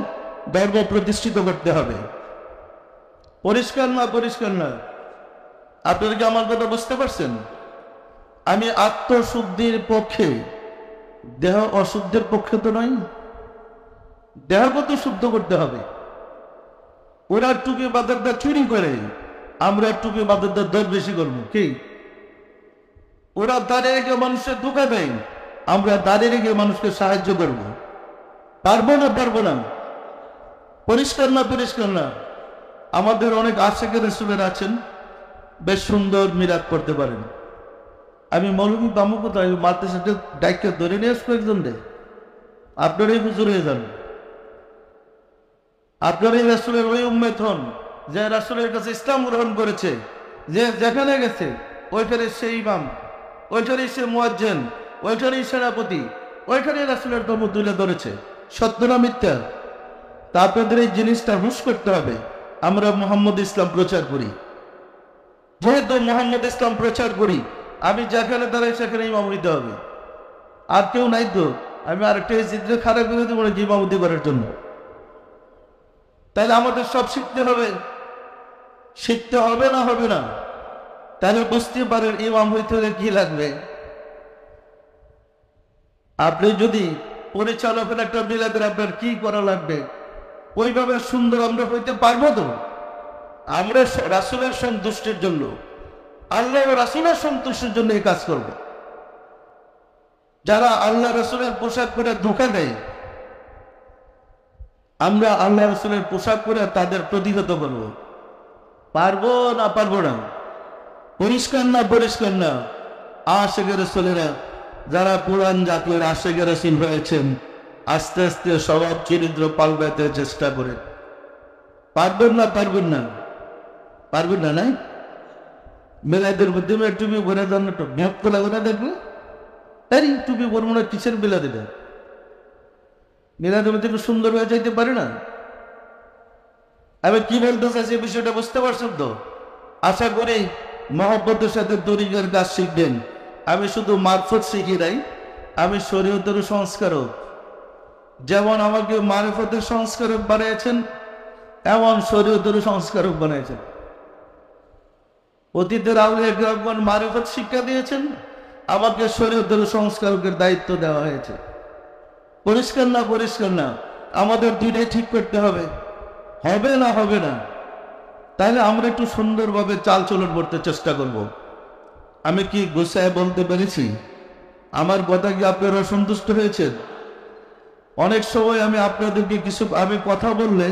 ধর্ম প্রতিষ্ঠিত করতে হবে। পরিষ্কার না পরিষ্কার না? আপনারা কি আমার কথা বুঝতে পারছেন? আমি আত্মশুদ্ধির পক্ষে, দেহ অশুদ্ধের পক্ষে তো নয়। দেহগত শুদ্ধ করতে হবে। ওরা টুপি বাদরটা চুরি করে, আমরা টুপি বাদরটা দর বেশি করবো কি? ওরা দাঁড়িয়ে রেখে মানুষের ধোঁকা দেয়, আমরা দাঁড়িয়ে রেখে মানুষকে সাহায্য করব। পারবো না পারবো না? পরিষ্কার না পরিষ্কার না? আমাদের অনেক আশিকে রাসূলের আছেন, বেশ সুন্দর মিলাদ করতে পারেন। আমি মৌলভী বামু কোথায় মারতে সাথে ডাইকে ধরে নিয়ে আসবো একজন রে, আপনারাই হুজুর হয়ে যান। আপনারাই রাসূলের ওই উম্মত হন যে রাসূলের কাছে ইসলাম গ্রহণ করেছে, যে যেখানে গেছে ওইখানে সে ইমাম, ওইখানেই সে মুয়াজ্জিন, ওইখানেই সেনাপতি, ওইখানেই রাসূলের ধর্ম তুলে ধরেছে। সত্য না মিথ্যা? তা আপনাদের এই জিনিসটা হুঁশ করতে হবে। আমরা মুহাম্মদ ইসলাম প্রচার করি, যেহেতু মুহাম্মদ ইসলাম প্রচার করি, আমি যেখানে দাঁড়াই সেখানে ইমাম হইতে হবে। আর কেউ নাই তো আমি আরেকটা চিত্র খারাপ করে দেবো ইমামতি করার জন্য। তাহলে আমাদের সব শিখতে হবে। শিখতে হবে না হবে না? তাহলে বুঝতে পারেন ইমাম হইতে হলে কি লাগবে। আপনি যদি পরিচালকের একটা মিলাদের আপনার কি করা লাগবে, ওইভাবে সুন্দর আমরা হইতে পারবো তো? আমরা রাসূলের সন্তুষ্টির জন্য, আল্লাহ ও রাসূলের সন্তুষ্টির জন্য এই কাজ করব। যারা আল্লাহ রাসূলের পোশাক পরে ধোঁকা দেয়, আমরা আল্লাহ রাসূলের পোশাক পরে তাদের প্রতিহত করব। পারবো না পারবো না? পরিষ্কার না পরিষ্কার না? আশিকে রাসূলেরা যারা পুরান জাতের আশিকে রাসূল হয়েছেন, আস্তে আস্তে স্বভাব চরিত্র পাল্টাতে চেষ্টা করে। পারবেন না পারবেন না? পারবেন না? নাই মেলাদের মধ্যে টুপি ভরে দেন, ভ্যাপ তোলা করে দেখবে, আরে টুপি বলবো না, কিসের বেলা দেবে? মেলাদের মধ্যে একটু সুন্দর হয়ে যাইতে পারে না? আমি কি বলতে চাইছি বিষয়টা বুঝতে পারছেন তো? আশা করি মহব্বতের সাথে তরিকার কাজ শিখবেন। আমি শুধু মারফত শিখি নাই, আমি শরীয়তের সংস্কারক। যেমন আমাকে মারফতের সংস্কারক বানিয়েছেন, এমন শরীয়তের সংস্কারক বানিয়েছেন। অতীতের আউলিয়া কেরামগণ মারফত শিক্ষা দিয়েছেন, আমাকে শরীয়তের সংস্কারকের দায়িত্ব দেওয়া হয়েছে। পরিষ্কার না পরিষ্কার না? আমাদের দুইটাই ঠিক করতে হবে। হবে না হবে না? তাহলে আমরা একটু সুন্দরভাবে চাল চলন করতে চেষ্টা করব। আমি কি গুছায় বলতে পেরেছি? আমার কথা কি আপনারা সন্তুষ্ট হয়েছেন? অনেক সময় আমি আপনাদেরকে আমি কথা বললে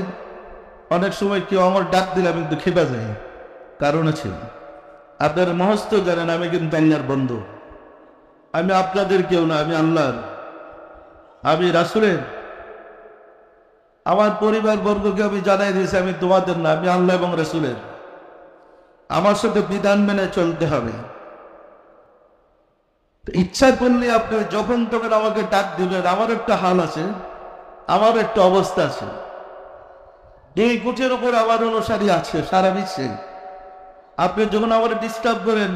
অনেক সময় কেউ আমার ডাক দিলে আমি কিন্তু খেপে যাই। কারণ আছে, আপনারা মহস্ত জানেন আমি কিন্তু আল্লাহর বন্ধু। আমি আপনাদের কেউ না, আমি আল্লাহর, আমি রাসূলের। আমার পরিবার বর্গকে আমি জানাই দিয়েছি আমি তোমাদের না, আমি আল্লাহ এবং রাসূলের। আমার সাথে বিধান মেনে চলতে হবে। ইচ্ছা করলে আপনি যখন তখন আমাকে ডাক দিবেন। আমার একটা হাল আছে, আমার একটা অবস্থা আছে। এই কোটির উপর আমার অনুসারী আছে সারা বিশ্বে। আপনি যখন আমার ডিস্টার্ব করেন,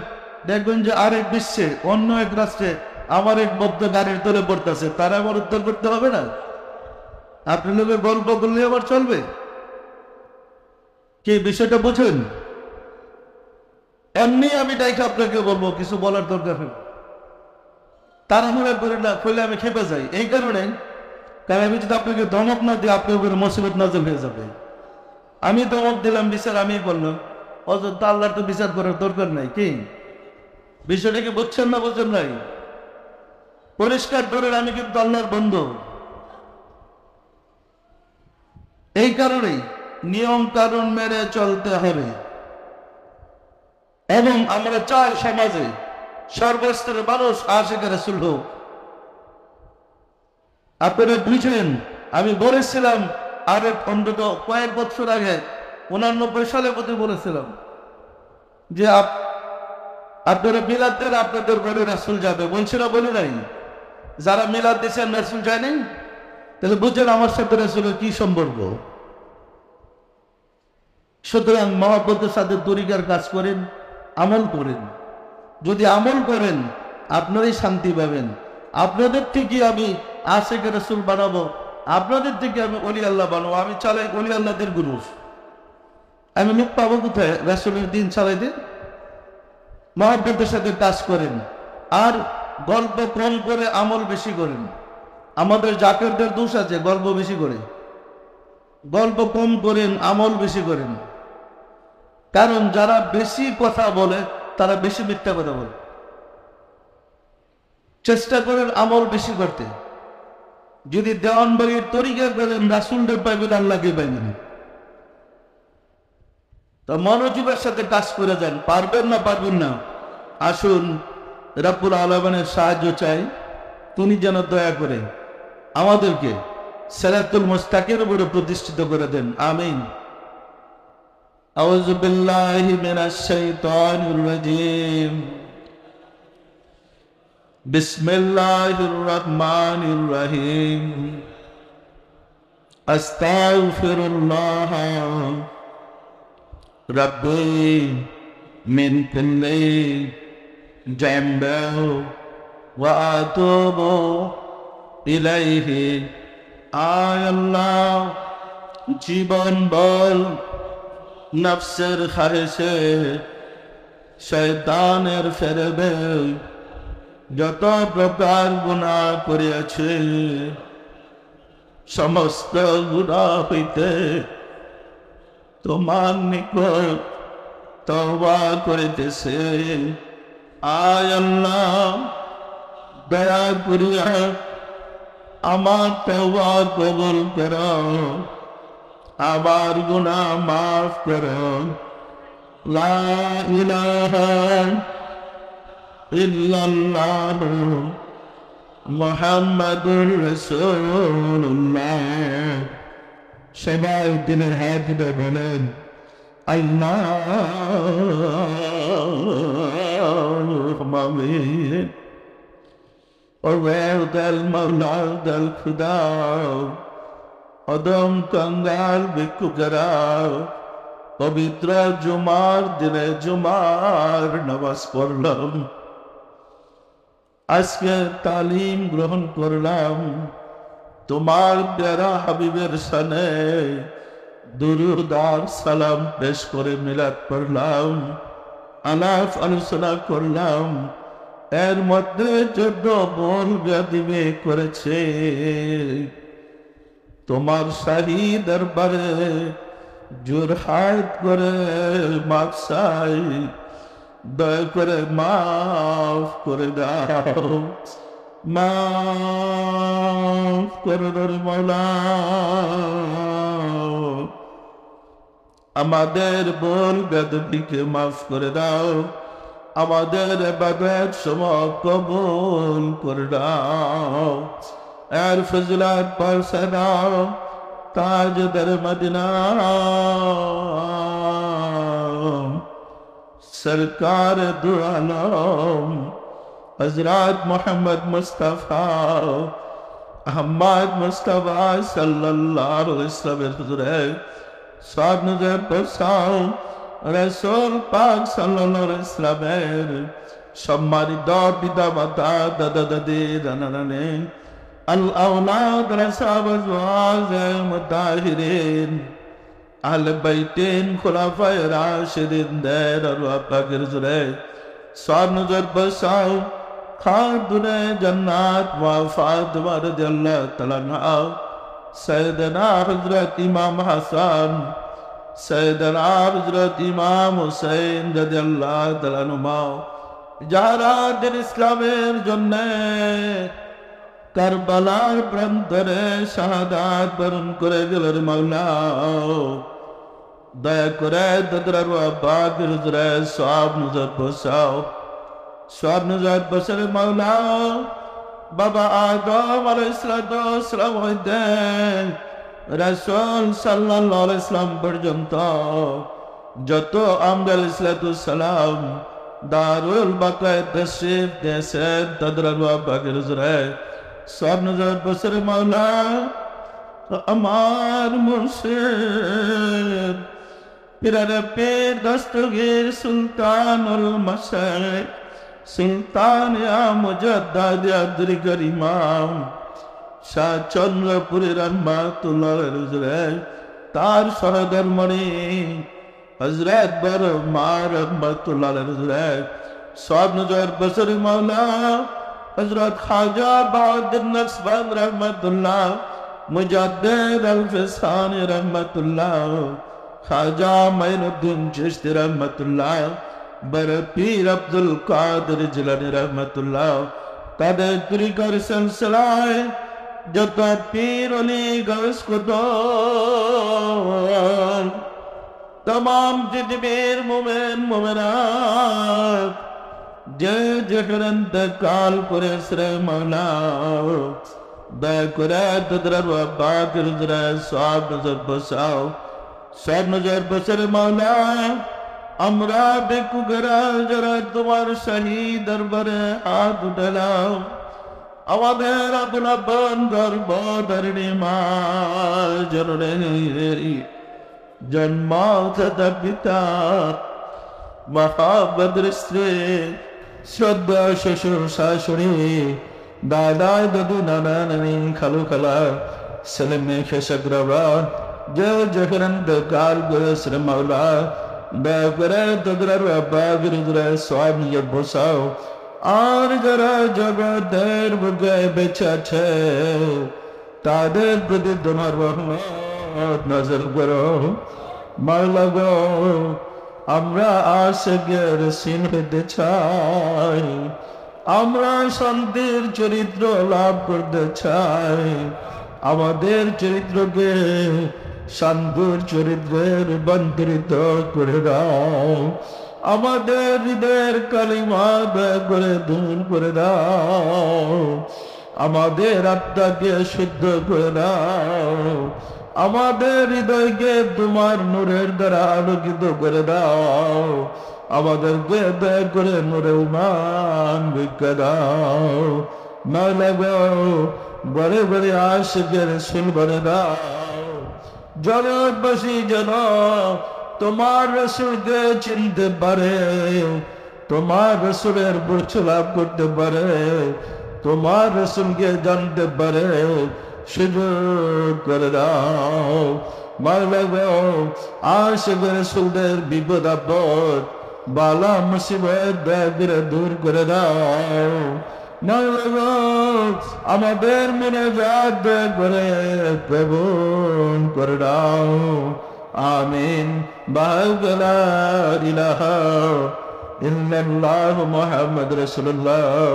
দেখবেন যে আরেক বিশ্বে অন্য এক রাষ্ট্রে আমার এক বদ্ধ গাড়ির তলে পড়তেছে, তারা আমার উত্তর করতে হবে না? আপনি লোকের গল্প করলে আবার চলবে কি? বিষয়টা বুঝুন। এমনি আমি ডাইকে আপনাকে বলবো, কিছু বলার দরকার নেই। তাড়াহুড়া করে না করলে আমি খেপে যাই। এই কারণে, কারণ আমি যদি আপনাকে ধমক না দিই আপনার উপরে মুসিবত নাযিল হয়ে যাবে। আমি ধমক দিলাম, বিচার আমি বললাম, অযথা আল্লাহর তো বিচার করার দরকার নাই। কি বিষয়টা কি বুঝছেন না বুঝছেন নাই? পরিষ্কার করেন, আমি কিন্তু আল্লাহর বন্ধু। এই কারণেই নিয়ম কানুন মেনে চলতে হবে। এবং আমরা চাই সমাজে সর্বস্তরের মানুষ আশিকে রাসূল হোক। আপনারা বুঝেন, আমি বলেছিলাম আরে অন্তত কয়েক বছর আগে 89 সালে প্রতি বলেছিলাম যে আপনারা মিলাদ দেন, আপনাদের ঘরে রাসূল যাবে। বলছি না বলে নাই? যারা মিলাদ দিচ্ছেন রাসূল যায় নাই, তাহলে বুঝছেন আমার সাথে রাসূলের কি সম্পর্ক। সুতরাং মহব্বতের সাথে তরিকার কাজ করেন, আমল করেন। যদি আমল করেন আপনারাই শান্তি পাবেন। আপনাদের থেকে আমি আশিকে রাসূল বানাবো, আপনাদের থেকে আমি ওলি আল্লাহ বানাবো। আমি চালাই ওলি আল্লাহদের গুরু। আমি লোক পাবো কোথায়? রাসূলের দিন চালাই দিন। মহব্বতের সাথে কাজ করেন, আর গল্প কম করে আমল বেশি করেন। আমাদের জাকেরদের দোষ আছে, গল্প বেশি করে। গল্প কম করেন, আমল বেশি করেন। কারণ যারা বেশি কথা বলে তারা বেশি মিথ্যা কথা বলে। চেষ্টা করেন আমল বেশি করতে। যদি দেওয়ানবাগির তরিকা করেন, রাসূলদের পাইবেন, আল্লাহকে পাইবেন। তো মনোযোগের সাথে কাজ করে যান। পারবেন না পারবেন না? আসুন রব্বুল আলামিনের সাহায্য চাই। তিনি যেন দয়া করে আমাদেরকে সিরাতুল মুস্তাকিমের উপরে প্রতিষ্ঠিত করে দেন। আমিন। আউযু বিল্লাহি মিনাশ শাইতানির রাজীম। বিসমিল্লাহির রহমানির রহিম। আস্তাগফিরুল্লাহ রাব্বি মিন কুল্লি যামবি ওয়া আতুবু ইলাইহি। আয় আল্লাহ, জীবন বল নফসের খায়েশে, শয়তানের ফেরবে যত প্রকার গুনাহ করিয়াছে, সমস্ত গুনাহ হইতে তোমার নিকট তওবা করিতেছে। আয় আল্লাহ, দয়া করিয়া আমার তওবা কবুল করো, আমার গুনাহ মাফ করো। লা ইলাহা ইল্লাল্লাহ মুহাম্মাদুর রাসূলুল্লাহ। সবাই দিনের হাত ধরে বলেন আল্লাহুম্মা আমিন। ওয়াদাল মাওলা দাল খুদা অদম কঙ্গাল বিকুগরা পবিত্র জুমার দিনে জুমার নামাজ পড়লাম, আজকে তালিম গ্রহণ করলাম, তোমার প্যারা হাবিবের সানে দুরুদ আর সালাম পেশ করে মিলাদ পড়লাম, আলাপ আলোচনা করলাম। এর মধ্যে যত বল ব্যাধিবে করেছে তোমার শাহী দরবারে জোরহাত করে মাফ চাই, দয়া করে মাফ করে দাও, মাফ করে দাও মাওলা। আমাদের ভুল বেদবিকে মাফ করে দাও, আমাদের ইবাদত সমূহ কবুল করে দাও। এর ফজলত পরসে দাও তাজদার মদিনা सरकार दो आलम हजरत मोहम्मद मुस्तफ़ा अहमद मुस्तफ़ा सल्लल्लाहु अलैहि वसल्लम साद नजर बरसाओ रसूल पाक सल्लल्लाहु अलैहि वसल्लम सम्मानित पिता माता दादा दादी नाना नानी अल औलाद रसाब अज़वाज मुताहिरीन আহলে বাইতেন খুলাফায়ে রাশিদিনদের আরওয়াহ পাকের জুরে সব নজর বসাও। খাতুনে জান্নাত ওয়া ফাতিমা রাদিয়াল্লাহু তাআলা আনহা, সাইয়েদনা হযরত ইমাম হাসান, সাইয়েদনা হযরত ইমাম হুসাইন রাদিয়াল্লাহু তাআলা আনহুমা, যারা দিন ইসলামের জন্য কারবালার প্রান্তরে শাহাদাত বরণ করে গেলেন মাওলা, দয়া করে তাদের আরওয়াহ পাকের হুজুরে সওয়াব নজর বসাও, সওয়াব নজর বসালে মাওলা। বাবা আদম আলাইহিস সালাম হইতে রাসূল সাল্লাল্লাহু আলাইহি ওয়াসাল্লাম পর্যন্ত যত আম্বিয়া আলাইহিস সালাম দারুল বাকায়ে তাশরীফ দিয়েছেন তাদের আরওয়াহ পাকের হুজুরে সওয়াব নজর বসালে মাওলা। আমার মুর্শিদ পিরারে পীর দস্তগীর সুলতানুল মাশায়েখ সুলতান ইয়া মুজাদ্দিদ আব্দুল ইমাম শাহ চন্দ্রপুরী রহমাতুল্লাহ হুজুরে তার সহধর্মণি হযরত বড় মা রহমাতুল্লাহ হুজুরে সওয়াব নজর বসালে মাওলা। हजरत ख्वाजा बहाउद्दीन नक्शबंद रहमतुल्लाह, मुजद्दिद अल-फिसानी रहमतुल्लाह, ख्वाजा मोइनुद्दीन चिश्ती रहमतुल्लाह, बड़े पीर अब्दुल कादिर जिलानी रहमतुल्लाह, ताদের তরিকার সিলসিলায় যত পীর ওলি গাউস কুতুব तमाम जितबीर मोमेन मोमेनात যে যেখানে ইন্তেকাল করেছে মাওলা, দয়া করে তাদের আরওয়াহ পাকের হুজুরে সওয়াব নজর বসাও, সওয়াব নজর বসালে মাওলা। আমরা বেকুবেরা যারা তোমার শাহী দরবারে হাত উঠালাম, আমাদের আপনা বোন গর্ভধারিণী মা জননী জন্মাতা পিতা মহাবদ্র স্ত্রী শ্রদ্ধা শ্বশুর শাশুড়ি দাদা দাদু নানা নানি খালু খালা ছেলে মেয়ে খেসাগ্রবা যে যেখানে ইন্তেকাল করেছে মাওলা, দয়া করে তাদের আরওয়াহ পাকের হুজুরে সওয়াব নজর বসাও। আর যারা জগতের বুকে বেঁচে আছে তাদের প্রতি তোমার রহমত নাযিল করো। মাওলা গো, আমরা আশিকের সিন হতে চাই, আমরা শান্তির চরিত্র লাভ করতে চাই। আমাদের চরিত্রকে শান্তির চরিত্রের রূপান্তরিত করে দাও। আমাদের হৃদয়ের কালিমা দয়া করে দূর করে দাও। আমাদের আত্মাকে শুদ্ধ করে দাও। আমাদের হৃদয়কে তোমার নূরের দ্বারা আলোকিত করে দাও। আমাদেরকে দয়া করে নূরে ঈমান ভিক্ষা দাও। মাওলা গো, বড়ে বড়ে আশিকের রাসূল বনে দাও। জগৎবাসী যেন তোমার রাসূলকে চিনতে পারে, তোমার রাসূলের পরিচয় লাভ করতে পারে, তোমার রাসূলকে জানতে পারে, সুযোগ করে দাও। মাওলা গো, আশিকের রাসূলদের বিপদ আপদ বালা মুসিবত দয়া করে দূর করে দাও। মাওলা গো, আমাদের মনে দয়া করে কবুল করে দাও। আমিন। লা ইলাহা ইল্লাল্লাহু মুহাম্মাদুর রাসূলুল্লাহ।